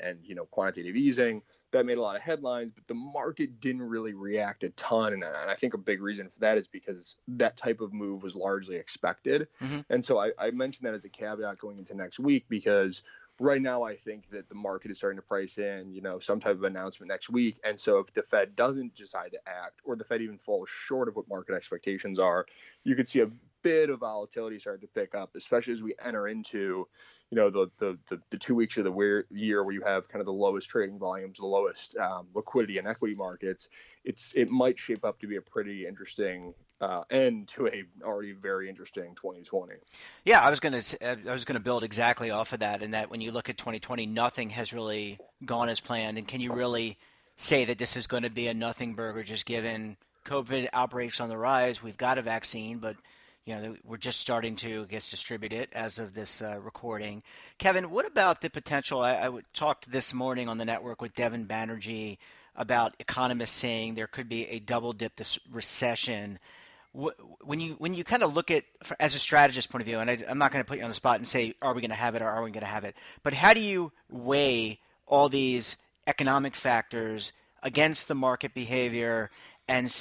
quantitative easing. That made a lot of headlines, but the market didn't really react a ton. And I think a big reason for that is because that type of move was largely expected. Mm-hmm. And so I mentioned that as a caveat going into next week, because right now I think that the market is starting to price in, some type of announcement next week. And so if the Fed doesn't decide to act, or the Fed even falls short of what market expectations are, you could see a bit of volatility start to pick up, especially as we enter into, the 2 weeks of the year where you have kind of the lowest trading volumes, the lowest liquidity in equity markets. It might shape up to be a pretty interesting end to a already very interesting 2020. Yeah, I was gonna build exactly off of that, and that when you look at 2020, nothing has really gone as planned. And can you really say that this is going to be a nothing burger, just given COVID outbreaks on the rise? We've got a vaccine, but we're just starting to, I guess, distribute it as of this recording. Kevin, what about the potential? I talked this morning on the network with Devon Banerjee about economists saying there could be a double dip this recession. When you kind of look at, as a strategist point of view, and I'm not going to put you on the spot and say, are we going to have it or are we going to have it? But how do you weigh all these economic factors against the market behavior and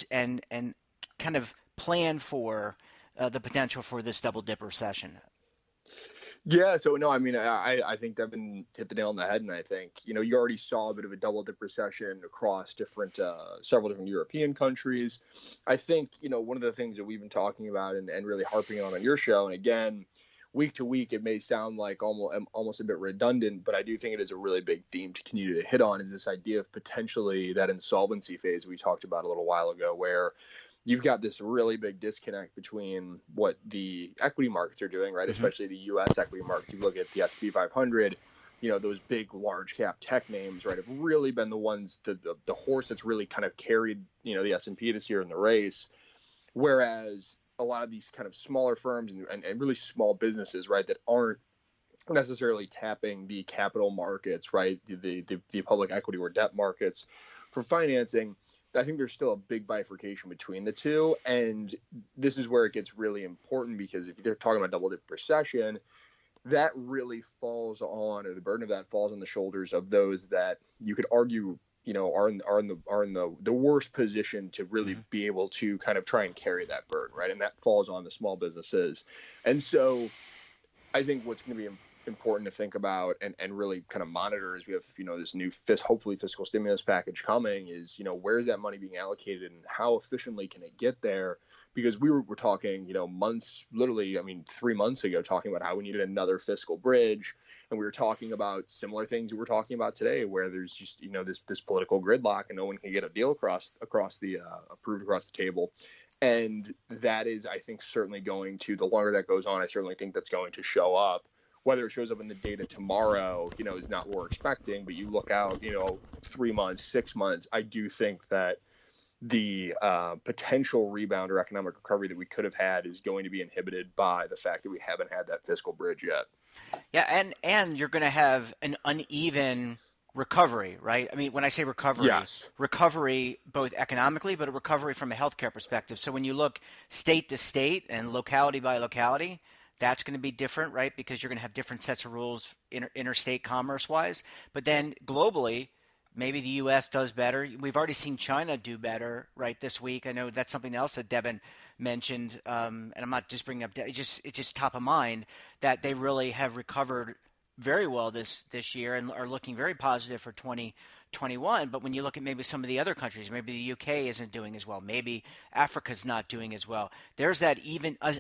kind of plan for the potential for this double dip recession? Yeah, so no, I mean, I think Devin hit the nail on the head, and I think you already saw a bit of a double dip recession across several different European countries. I think one of the things that we've been talking about and really harping on your show, and again, week to week, it may sound like almost a bit redundant, but I do think it is a really big theme to continue to hit on, is this idea of potentially that insolvency phase we talked about a little while ago, where you've got this really big disconnect between what the equity markets are doing, right? Mm-hmm. Especially the U.S. equity markets. You look at the S&P 500, those big large cap tech names, right, have really been the ones, the horse that's really kind of carried, the S&P this year in the race. Whereas a lot of these kind of smaller firms and really small businesses, right, that aren't necessarily tapping the capital markets, right, the public equity or debt markets for financing, I think there's still a big bifurcation between the two. And this is where it gets really important, because if they're talking about double dip recession, that really falls on, or the burden of that falls on the shoulders of those that you could argue, are in the worst position to really be able to kind of try and carry that burden, right? And that falls on the small businesses. And so I think what's going to be important to think about and really kind of monitor as we have, this new hopefully fiscal stimulus package coming, is, where is that money being allocated and how efficiently can it get there? Because we're talking, months, literally, 3 months ago, talking about how we needed another fiscal bridge. And we were talking about similar things we're talking about today, where there's just, this political gridlock and no one can get a deal approved across the table. And that is, I think, certainly going to, the longer that goes on, I certainly think that's going to show up. Whether it shows up in the data tomorrow, is not what we're expecting. But you look out, 3 months, 6 months, I do think that the potential rebound or economic recovery that we could have had is going to be inhibited by the fact that we haven't had that fiscal bridge yet. Yeah, and you're going to have an uneven recovery, right? I mean, when I say recovery, yes. Recovery both economically, but a recovery from a healthcare perspective. So when you look state to state and locality by locality, that's going to be different, right? Because you're going to have different sets of rules interstate commerce-wise. But then globally, maybe the U.S. does better. We've already seen China do better, right, this week. I know that's something else that Devon mentioned, and I'm not just bringing up – it's just top of mind that they really have recovered very well this year and are looking very positive for 2021. But when you look at maybe some of the other countries, maybe the UK isn't doing as well. Maybe Africa's not doing as well. There's that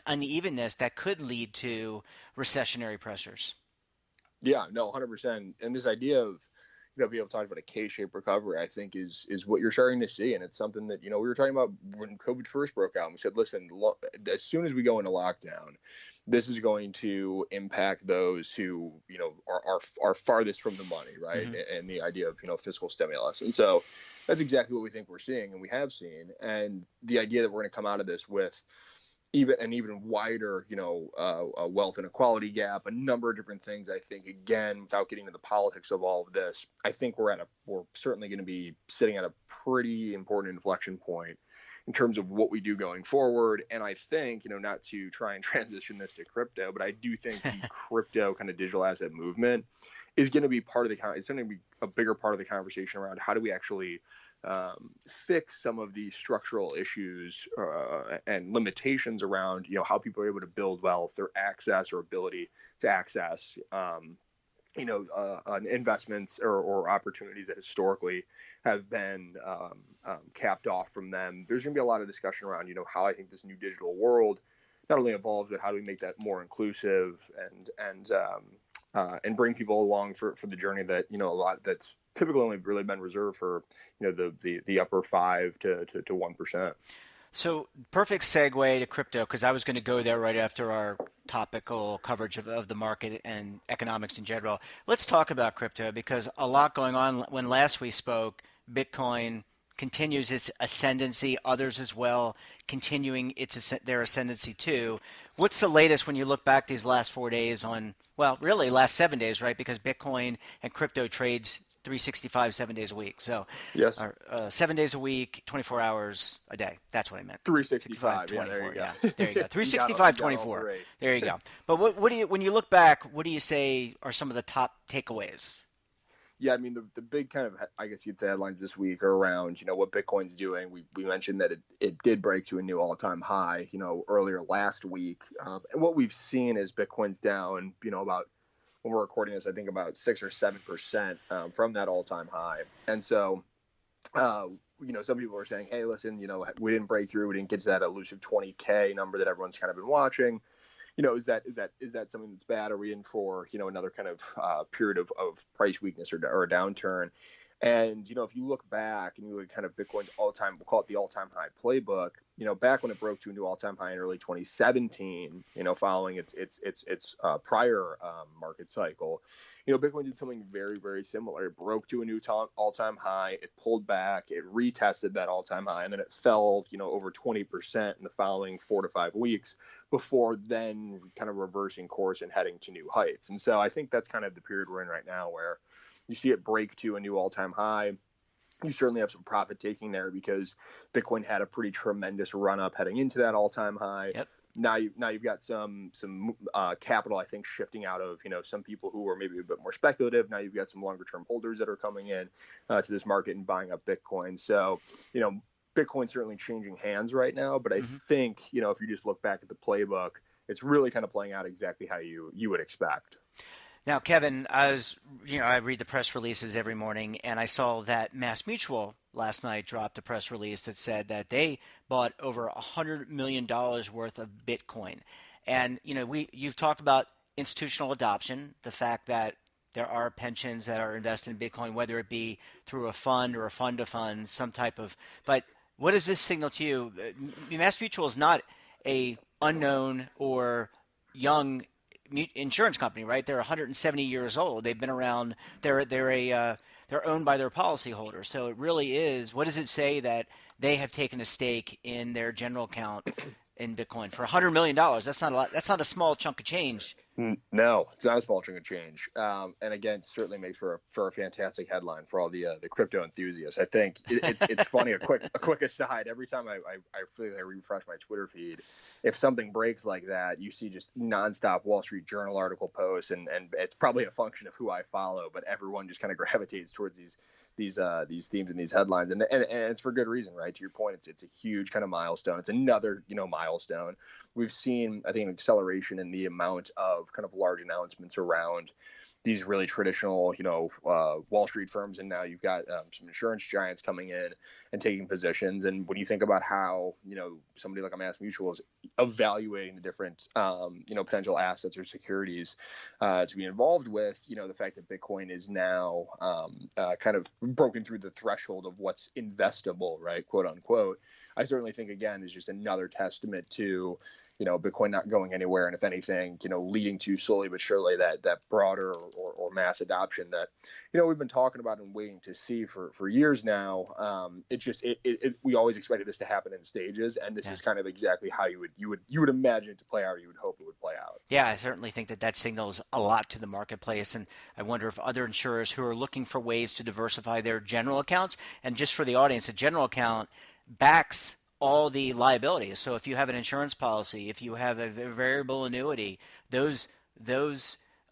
unevenness that could lead to recessionary pressures. Yeah, no, 100%. And this idea of people talking about a K-shaped recovery, I think is what you're starting to see. And it's something that, we were talking about when COVID first broke out. And we said, listen, as soon as we go into lockdown, this is going to impact those who, are farthest from the money, right? Mm-hmm. And the idea of, fiscal stimulus. And so that's exactly what we think we're seeing and we have seen. And the idea that we're going to come out of this with even wider, wealth inequality gap, a number of different things. I think, again, without getting into the politics of all of this, I think we're certainly going to be sitting at a pretty important inflection point in terms of what we do going forward. And I think, not to try and transition this to crypto, but I do think the crypto kind of digital asset movement is going to be it's going to be a bigger part of the conversation around how do we actually fix some of the structural issues and limitations around, how people are able to build wealth, their access or ability to access, investments or opportunities that historically have been capped off from them. There's going to be a lot of discussion around, how I think this new digital world not only evolves, but how do we make that more inclusive and bring people along for the journey that, a lot that's typically only really been reserved for, the upper 5 to 1%. So perfect segue to crypto, because I was going to go there right after our topical coverage of the market and economics in general. Let's talk about crypto, because a lot going on. When last we spoke, Bitcoin continues its ascendancy, others as well continuing their ascendancy too. What's the latest when you look back these last 4 days on, well, really last 7 days, right? Because Bitcoin and crypto trades 365, 7 days a week. So yes, 7 days a week, 24 hours a day. That's what I meant. 365, 24. Yeah, there you go. Yeah, there you go. 365, 24. There you go. But when you look back, what do you say are some of the top takeaways? Yeah, I mean, the big kind of, I guess you'd say, headlines this week are around, what Bitcoin's doing. We mentioned that it did break to a new all-time high, earlier last week. And what we've seen is Bitcoin's down, about, when we're recording this, I think about 6 or 7% from that all-time high. And so, some people are saying, hey, listen, we didn't break through. We didn't get to that elusive 20K number that everyone's kind of been watching. Is that something that's bad? Are we in for, another kind of period of price weakness or a downturn? And, if you look back and you look at kind of Bitcoin's all-time, we'll call it the all-time high playbook, back when it broke to a new all-time high in early 2017, following its prior market cycle, Bitcoin did something very, very similar. It broke to a new all-time high. It pulled back. It retested that all-time high, and then it fell, over 20% in the following 4 to 5 weeks before then kind of reversing course and heading to new heights. And so I think that's kind of the period we're in right now, where you see it break to a new all-time high. You certainly have some profit taking there because Bitcoin had a pretty tremendous run up heading into that all-time high. Yep. Now you've got some capital, I think, shifting out of some people who were maybe a bit more speculative. Now you've got some longer term holders that are coming in to this market and buying up Bitcoin. So Bitcoin's certainly changing hands right now. But I think if you just look back at the playbook, it's really kind of playing out exactly how you would expect. Now, Kevin, I read the press releases every morning, and I saw that MassMutual last night dropped a press release that said that they bought over $100 million worth of Bitcoin. And, you've talked about institutional adoption, the fact that there are pensions that are invested in Bitcoin, whether it be through a fund or a fund of funds, some type of, but what does this signal to you? MassMutual is not a unknown or young insurance company, right? They're 170 years old. They've been around. They're owned by their policyholders. So it really is. What does it say that they have taken a stake in their general account in Bitcoin for $100 million? That's not a lot. That's not a small chunk of change. No, it's not a small chunk of change. And again, it certainly makes for a fantastic headline for all the crypto enthusiasts. I think it's funny. A quick aside. Every time I feel like I refresh my Twitter feed, if something breaks like that, you see just nonstop Wall Street Journal article posts, and it's probably a function of who I follow. But everyone just kind of gravitates towards these themes and these headlines, and it's for good reason, right? To your point, it's a huge kind of milestone. It's another milestone. We've seen, I think, an acceleration in the amount of kind of large announcements around these really traditional, Wall Street firms, and now you've got some insurance giants coming in and taking positions. And when you think about how somebody like a MassMutual is evaluating the different potential assets or securities to be involved with, the fact that Bitcoin is now kind of broken through the threshold of what's investable, right, quote unquote, I certainly think again is just another testament to Bitcoin not going anywhere, and if anything, leading to slowly but surely that broader or mass adoption that we've been talking about and waiting to see for years now. We always expected this to happen in stages, and this is kind of exactly how you would imagine it to play out, or you would hope it would play out. Yeah, I certainly think that signals a lot to the marketplace, and I wonder if other insurers who are looking for ways to diversify their general accounts, and just for the audience, a general account backs all the liabilities. So if you have an insurance policy, if you have a variable annuity, those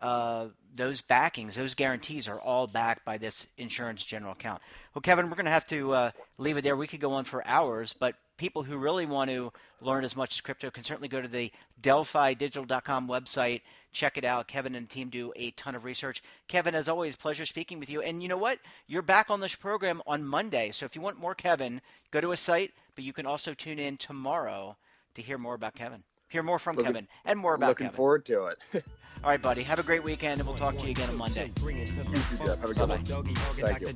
backings, those guarantees are all backed by this insurance general account. Well, Kevin, we're going to have to leave it there. We could go on for hours, but people who really want to learn as much as crypto can certainly go to the DelphiDigital.com website. Check it out. Kevin and the team do a ton of research. Kevin, as always, pleasure speaking with you. And you know what? You're back on this program on Monday. So if you want more Kevin, go to his site, but you can also tune in tomorrow to hear more about Kevin. Hear more from Kevin and more about Kevin. Looking forward to it. All right, buddy. Have a great weekend, and we'll talk to you again on Monday. You too, Jeff. Have a good one. Thank you.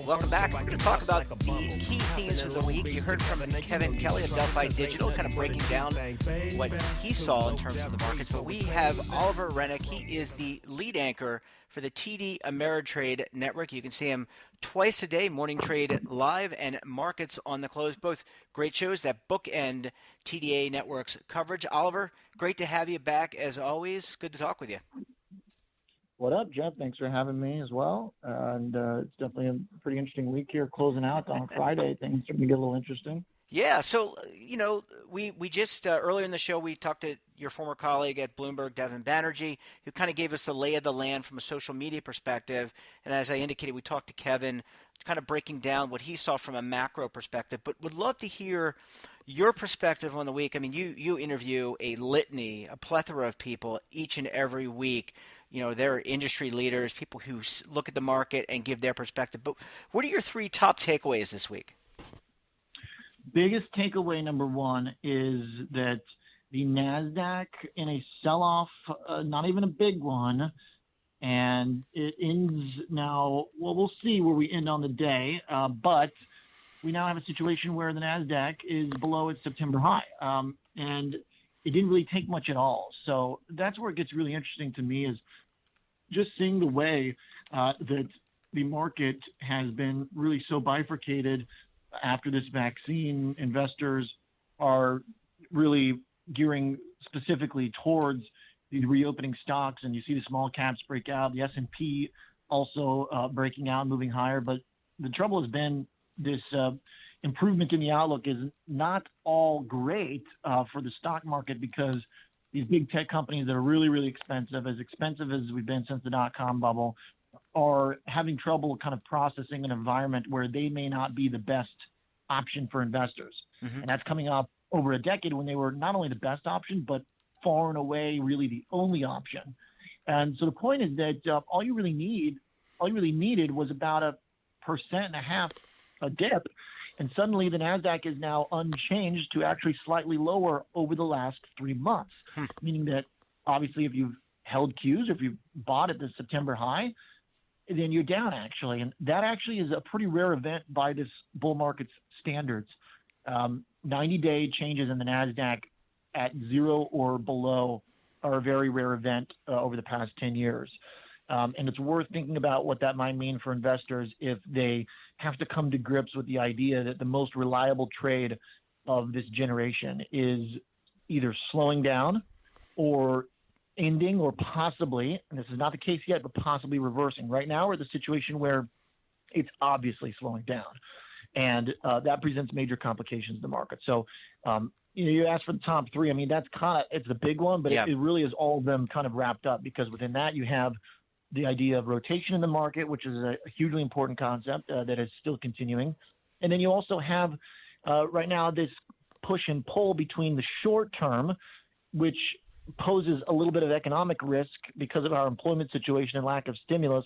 Welcome back. We're going to talk about the key themes of the week. You heard from Kevin Kelly of Delphi Digital, kind of breaking down what he saw in terms of the markets. But we have Oliver Rennick. He is the lead anchor for the TD Ameritrade Network. You can see him twice a day, Morning Trade Live and Markets on the Close. Both great shows that bookend TDA Network's coverage. Oliver, great to have you back as always. Good to talk with you. What up, Jeff? Thanks for having me as well. And it's definitely a pretty interesting week here, closing out on Friday. Things are going to get a little interesting. Yeah, so, we just, earlier in the show, we talked to your former colleague at Bloomberg, Devon Banerjee, who kind of gave us the lay of the land from a social media perspective. And as I indicated, we talked to Kevin, kind of breaking down what he saw from a macro perspective. But would love to hear your perspective on the week. I mean, you interview a plethora of people each and every week. They're industry leaders, people who look at the market and give their perspective. But what are your three top takeaways this week? Biggest takeaway number one is that the NASDAQ in a sell-off, not even a big one, and it ends now. Well, we'll see where we end on the day, but we now have a situation where the NASDAQ is below its September high, and it didn't really take much at all. So that's where it gets really interesting to me, is just seeing the way that the market has been really so bifurcated after this vaccine. Investors are really gearing specifically towards the reopening stocks, and you see the small caps break out, the S&P also breaking out, moving higher. But the trouble has been this improvement in the outlook is not all great for the stock market, because these big tech companies that are really, really expensive as we've been since the dot-com bubble, are having trouble kind of processing an environment where they may not be the best option for investors. Mm-hmm. And that's coming up over a decade when they were not only the best option, but far and away really the only option. And so the point is that all you really needed was about 1.5% a dip. And suddenly the NASDAQ is now unchanged to actually slightly lower over the last 3 months, meaning that obviously if you've held Qs, if you've bought at the September high, then you're down actually. And that actually is a pretty rare event by this bull market's standards. 90-day changes in the NASDAQ at 0 or below are a very rare event over the past 10 years. And it's worth thinking about what that might mean for investors if they have to come to grips with the idea that the most reliable trade of this generation is either slowing down or ending, or possibly, and this is not the case yet, but possibly reversing. Right now we're at the situation where it's obviously slowing down, and that presents major complications in the market. So you asked for the top three. I mean, that's it's the big one, but it really is all of them kind of wrapped up, because within that you have the idea of rotation in the market, which is a hugely important concept that is still continuing. And then you also have right now this push and pull between the short term, which poses a little bit of economic risk because of our employment situation and lack of stimulus,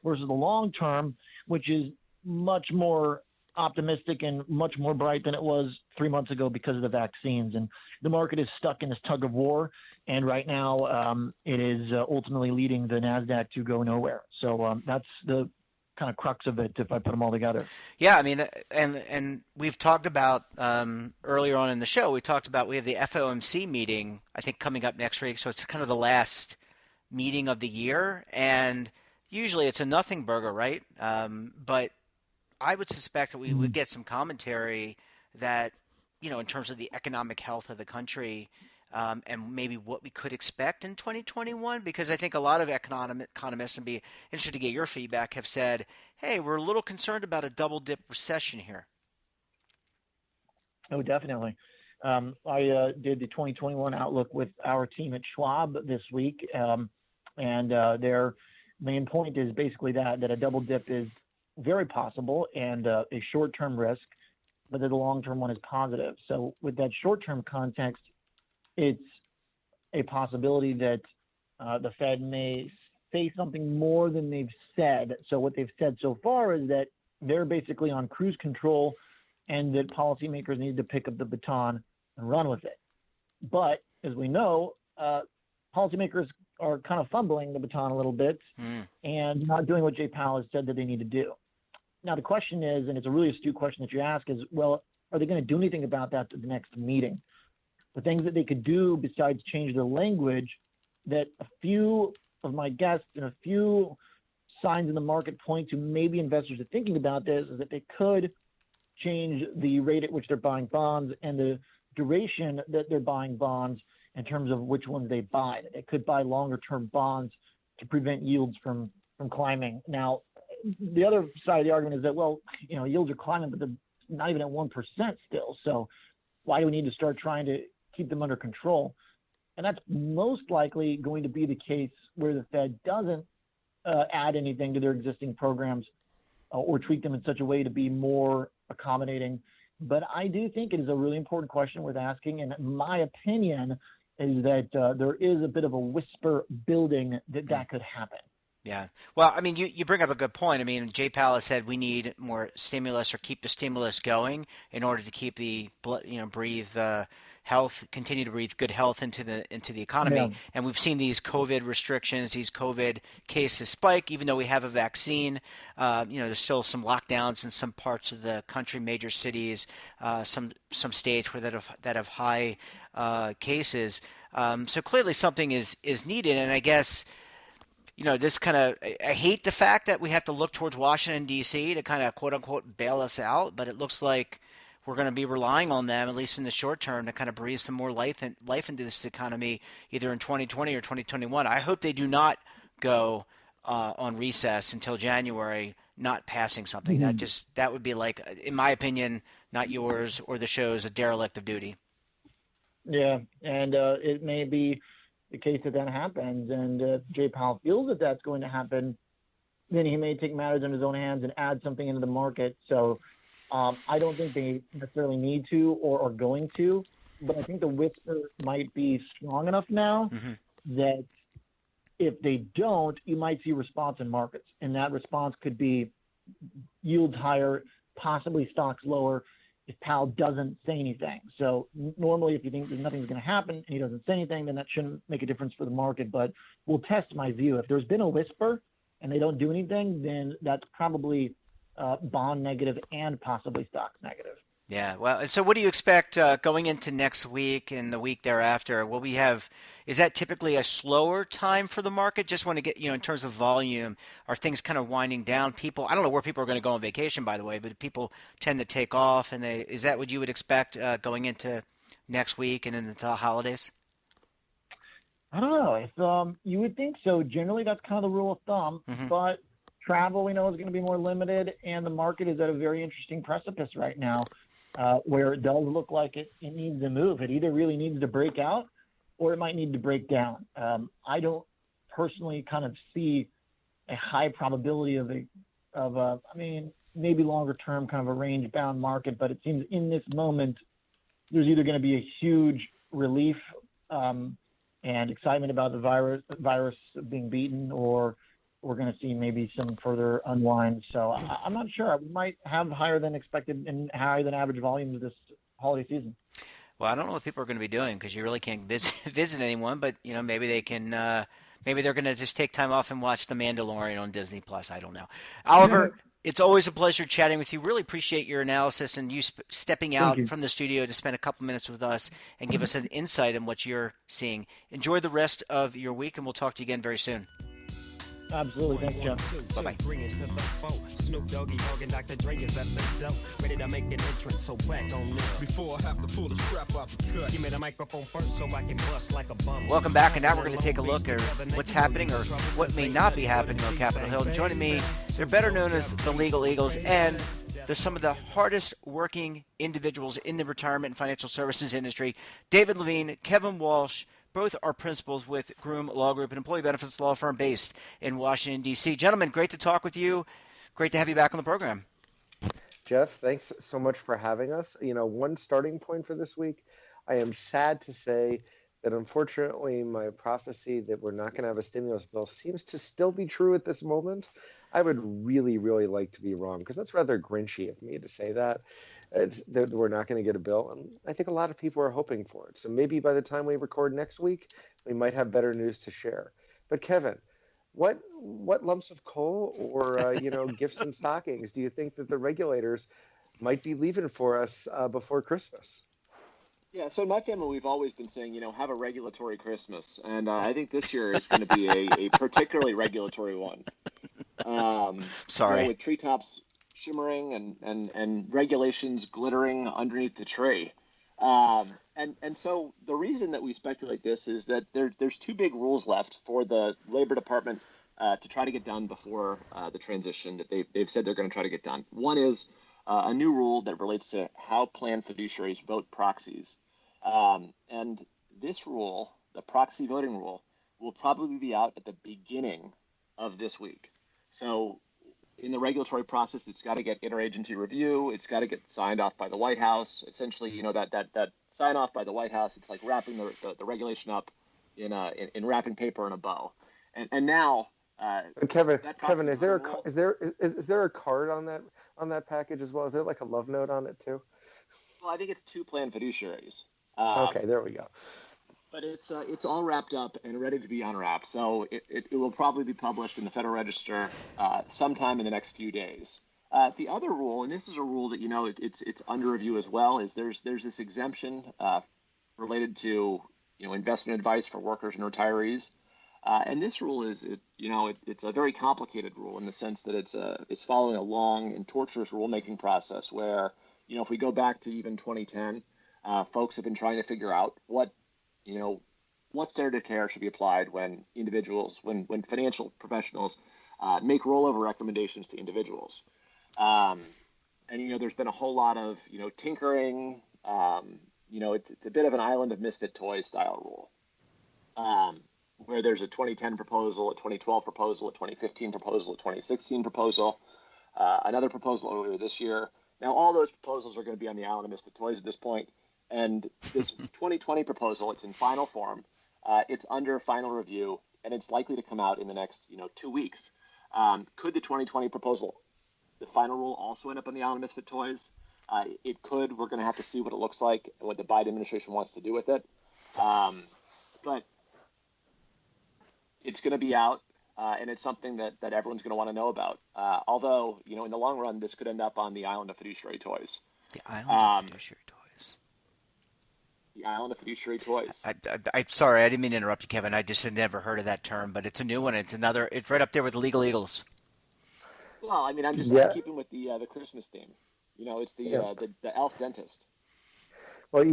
versus the long term, which is much more optimistic and much more bright than it was 3 months ago because of the vaccines. And the market is stuck in this tug of war. And right now it is ultimately leading the NASDAQ to go nowhere. So that's the kind of crux of it if I put them all together. Yeah, I mean, and we've talked about earlier on in the show. We talked about we have the FOMC meeting, I think, coming up next week. So it's kind of the last meeting of the year, and usually it's a nothing burger, right? But I would suspect that we would get some commentary that, in terms of the economic health of the country, and maybe what we could expect in 2021, because I think a lot of economists, and be interested to get your feedback, have said, hey, we're a little concerned about a double dip recession here. Oh, definitely. I did the 2021 outlook with our team at Schwab this week, and their main point is basically that a double dip is very possible and a short-term risk, but that the long-term one is positive. So with that short-term context, it's a possibility that the Fed may say something more than they've said. So what they've said so far is that they're basically on cruise control and that policymakers need to pick up the baton and run with it. But as we know, policymakers are kind of fumbling the baton a little bit and not doing what Jay Powell has said that they need to do. Now, the question is, and it's a really astute question that you ask, is, well, are they going to do anything about that at the next meeting? The things that they could do besides change their language, that a few of my guests and a few signs in the market point to maybe investors are thinking about this, is that they could change the rate at which they're buying bonds and the duration that they're buying bonds in terms of which ones they buy. They could buy longer-term bonds to prevent yields from climbing. Now, the other side of the argument is that, well, yields are climbing, but they're not even at 1% still. So why do we need to start trying to keep them under control? And that's most likely going to be the case where the Fed doesn't add anything to their existing programs or treat them in such a way to be more accommodating. But I do think it is a really important question worth asking. And my opinion is that there is a bit of a whisper building that could happen. Yeah. Well, I mean, you bring up a good point. I mean, Jay Powell has said we need more stimulus or keep the stimulus going in order to keep the continue to breathe good health into the economy. Yeah. And we've seen these COVID restrictions, these COVID cases spike, even though we have a vaccine. There's still some lockdowns in some parts of the country, major cities, some states where that have high cases. So clearly something is needed, and I guess. This kind of, I hate the fact that we have to look towards Washington, D.C. to kind of, quote unquote, bail us out, but it looks like we're going to be relying on them, at least in the short term, to kind of breathe some more life into this economy, either in 2020 or 2021. I hope they do not go on recess until January, not passing something. That would be, like, in my opinion, not yours or the show's, a derelict of duty. Yeah, and it may be the case that happens, and if Jay Powell feels that that's going to happen, then he may take matters in his own hands and add something into the market. So I don't think they necessarily need to or are going to, but I think the whisper might be strong enough now that if they don't, you might see response in markets, and that response could be yields higher, possibly stocks lower, if Powell doesn't say anything. So normally if you think that nothing's going to happen and he doesn't say anything, then that shouldn't make a difference for the market. But we'll test my view. If there's been a whisper and they don't do anything, then that's probably bond negative and possibly stocks negative. Yeah. Well, so what do you expect going into next week and the week thereafter? Will we have, is that typically a slower time for the market? Just want to get, in terms of volume, are things kind of winding down? People, I don't know where people are going to go on vacation, by the way, but people tend to take off, and is that what you would expect going into next week and into the holidays? I don't know. If you would think so. Generally, that's kind of the rule of thumb, but travel we know is going to be more limited, and the market is at a very interesting precipice right now. Where it does look like it needs to move. It either really needs to break out or it might need to break down. I don't personally kind of see a high probability of maybe longer term kind of a range bound market, but it seems in this moment there's either going to be a huge relief and excitement about the virus being beaten, or we're going to see maybe some further unwind. So I'm not sure. We might have higher than expected and higher than average volumes this holiday season. Well, I don't know what people are going to be doing, because you really can't visit anyone, but maybe they can Maybe they're going to just take time off and watch The Mandalorian on Disney Plus. I don't know. Oliver, it's always a pleasure chatting with you. Really appreciate your analysis and you stepping out from the studio to spend a couple minutes with us and give us an insight on what you're seeing. Enjoy the rest of your week, and we'll talk to you again very soon. Absolutely. Thanks, Jeff. Bye-bye. Bring it to the foe. Snoop Doggy Dogg and Dr. Dre is at the door. Ready to make an entrance, so back on it. Before I have to pull the strap out the cut. Give me the microphone first so I can bust like a bum. Welcome back, and now we're going to take a look at what's happening or what may not be happening on Capitol Hill. And joining me, they're better known as the Legal Eagles, and they're some of the hardest working individuals in the retirement and financial services industry. David Levine, Kevin Walsh. Both are principals with Groom Law Group, an employee benefits law firm based in Washington, D.C. Gentlemen, great to talk with you. Great to have you back on the program. Jeff, thanks so much for having us. One starting point for this week, I am sad to say that unfortunately my prophecy that we're not going to have a stimulus bill seems to still be true at this moment. I would really, really like to be wrong, because that's rather grinchy of me to say that. That we're not going to get a bill, and I think a lot of people are hoping for it. So maybe by the time we record next week, we might have better news to share. But Kevin, what lumps of coal or gifts and stockings do you think that the regulators might be leaving for us before Christmas? Yeah, so in my family, we've always been saying, have a regulatory Christmas, and I think this year is going to be a particularly regulatory one. Sorry. With treetops shimmering and regulations glittering underneath the tree. And so the reason that we speculate this is that there's two big rules left for the Labor Department to try to get done before the transition that they've said they're going to try to get done. One is a new rule that relates to how plan fiduciaries vote proxies. And this rule, the proxy voting rule, will probably be out at the beginning of this week. So in the regulatory process, it's got to get interagency review. It's got to get signed off by the White House. Essentially, that sign off by the White House, it's like wrapping the regulation up in wrapping paper in a bow. And now, Kevin, is there a card on that package as well? Is there like a love note on it too? Well, I think it's two plan fiduciaries. Okay, there we go. But it's all wrapped up and ready to be unwrapped. So it will probably be published in the Federal Register sometime in the next few days. The other rule, and this is a rule that it's under review as well, is there's this exemption related to investment advice for workers and retirees. And this rule it's a very complicated rule in the sense that it's following a long and torturous rulemaking process where if we go back to even 2010, folks have been trying to figure out what standard of care should be applied when when financial professionals make rollover recommendations to individuals. And there's been a whole lot of tinkering. It's a bit of an island of misfit toys style rule, where there's a 2010 proposal, a 2012 proposal, a 2015 proposal, a 2016 proposal, another proposal earlier this year. Now all those proposals are going to be on the island of misfit toys at this point. And this 2020 proposal, it's in final form. It's under final review, and it's likely to come out in the next 2 weeks. Could the 2020 proposal, the final rule, also end up on the island of misfit toys? It could. We're going to have to see what it looks like and what the Biden administration wants to do with it. But it's going to be out, and it's something that everyone's going to want to know about. Although, in the long run, this could end up on the island of fiduciary toys. The island of fiduciary toys. The island of fiduciary toys. I'm sorry, I didn't mean to interrupt you, Kevin. I just had never heard of that term, but it's a new one. It's right up there with the Legal Eagles. Well, I'm just keeping with the Christmas theme. It's the elf dentist. Well,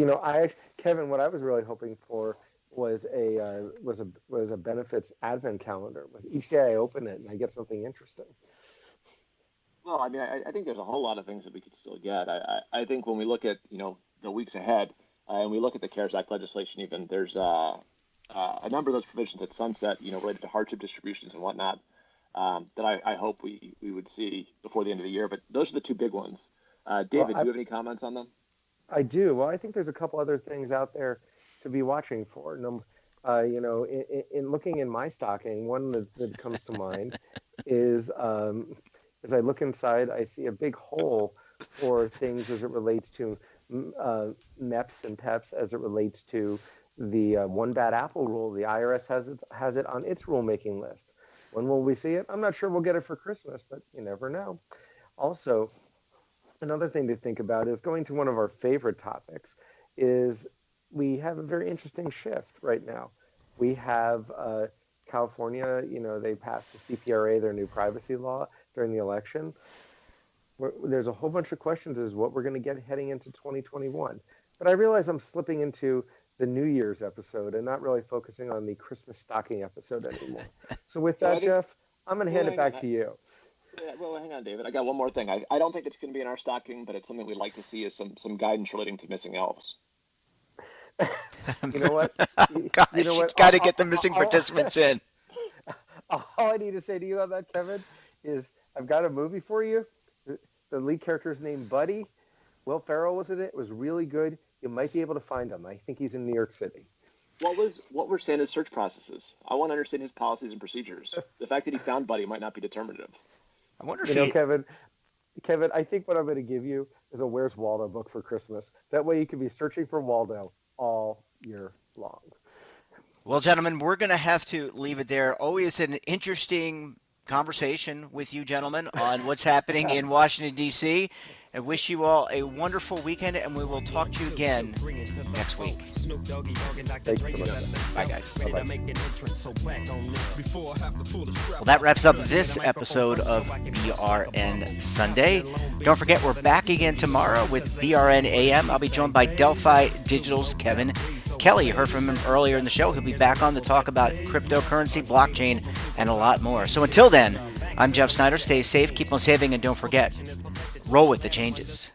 Kevin, what I was really hoping for was a benefits advent calendar. With each day I open it and I get something interesting. Well, I think there's a whole lot of things that we could still get. I think when we look at the weeks ahead. And we look at the CARES Act legislation even, there's a number of those provisions that sunset, related to hardship distributions and whatnot, that I hope we would see before the end of the year. But those are the two big ones. David, do you have any comments on them? I do. Well, I think there's a couple other things out there to be watching for. In looking in my stocking, one that comes to mind is as I look inside, I see a big hole for things as it relates to MEPs and PEPs as it relates to the one bad apple rule. The IRS has it on its rulemaking list. When will we see it? I'm not sure we'll get it for Christmas, but you never know. Also, another thing to think about is going to one of our favorite topics is we have a very interesting shift right now. We have California, they passed the CPRA, their new privacy law during the election. There's a whole bunch of questions as what we're going to get heading into 2021. But I realize I'm slipping into the New Year's episode and not really focusing on the Christmas stocking episode anymore. So with that, Jeff, I'm going to hand it back to you. Yeah, well, hang on, David. I got one more thing. I don't think it's going to be in our stocking, but it's something we'd like to see is some guidance relating to missing elves. You know what? Gosh, you know what? it's got to get the missing participants in. All I need to say to you on that, Kevin, is I've got a movie for you. The lead character is named Buddy. Will Ferrell was in it. It was really good. You might be able to find him. I think he's in New York City. What were Santa's search processes? I want to understand his policies and procedures. The fact that he found Buddy might not be determinative. I wonder if Kevin, I think what I'm going to give you is a Where's Waldo book for Christmas. That way you can be searching for Waldo all year long. Well, gentlemen, we're going to have to leave it there. Always an interesting conversation with you gentlemen on what's happening in Washington, D.C. I wish you all a wonderful weekend, and we will talk to you again next week. Thanks so much. Bye, guys. Bye-bye. Well, that wraps up this episode of BRN Sunday. Don't forget, we're back again tomorrow with BRN AM. I'll be joined by Delphi Digital's Kevin Kelly. You heard from him earlier in the show. He'll be back on to talk about cryptocurrency, blockchain, and a lot more. So until then, I'm Jeff Snyder. Stay safe, keep on saving, and don't forget, roll with the changes.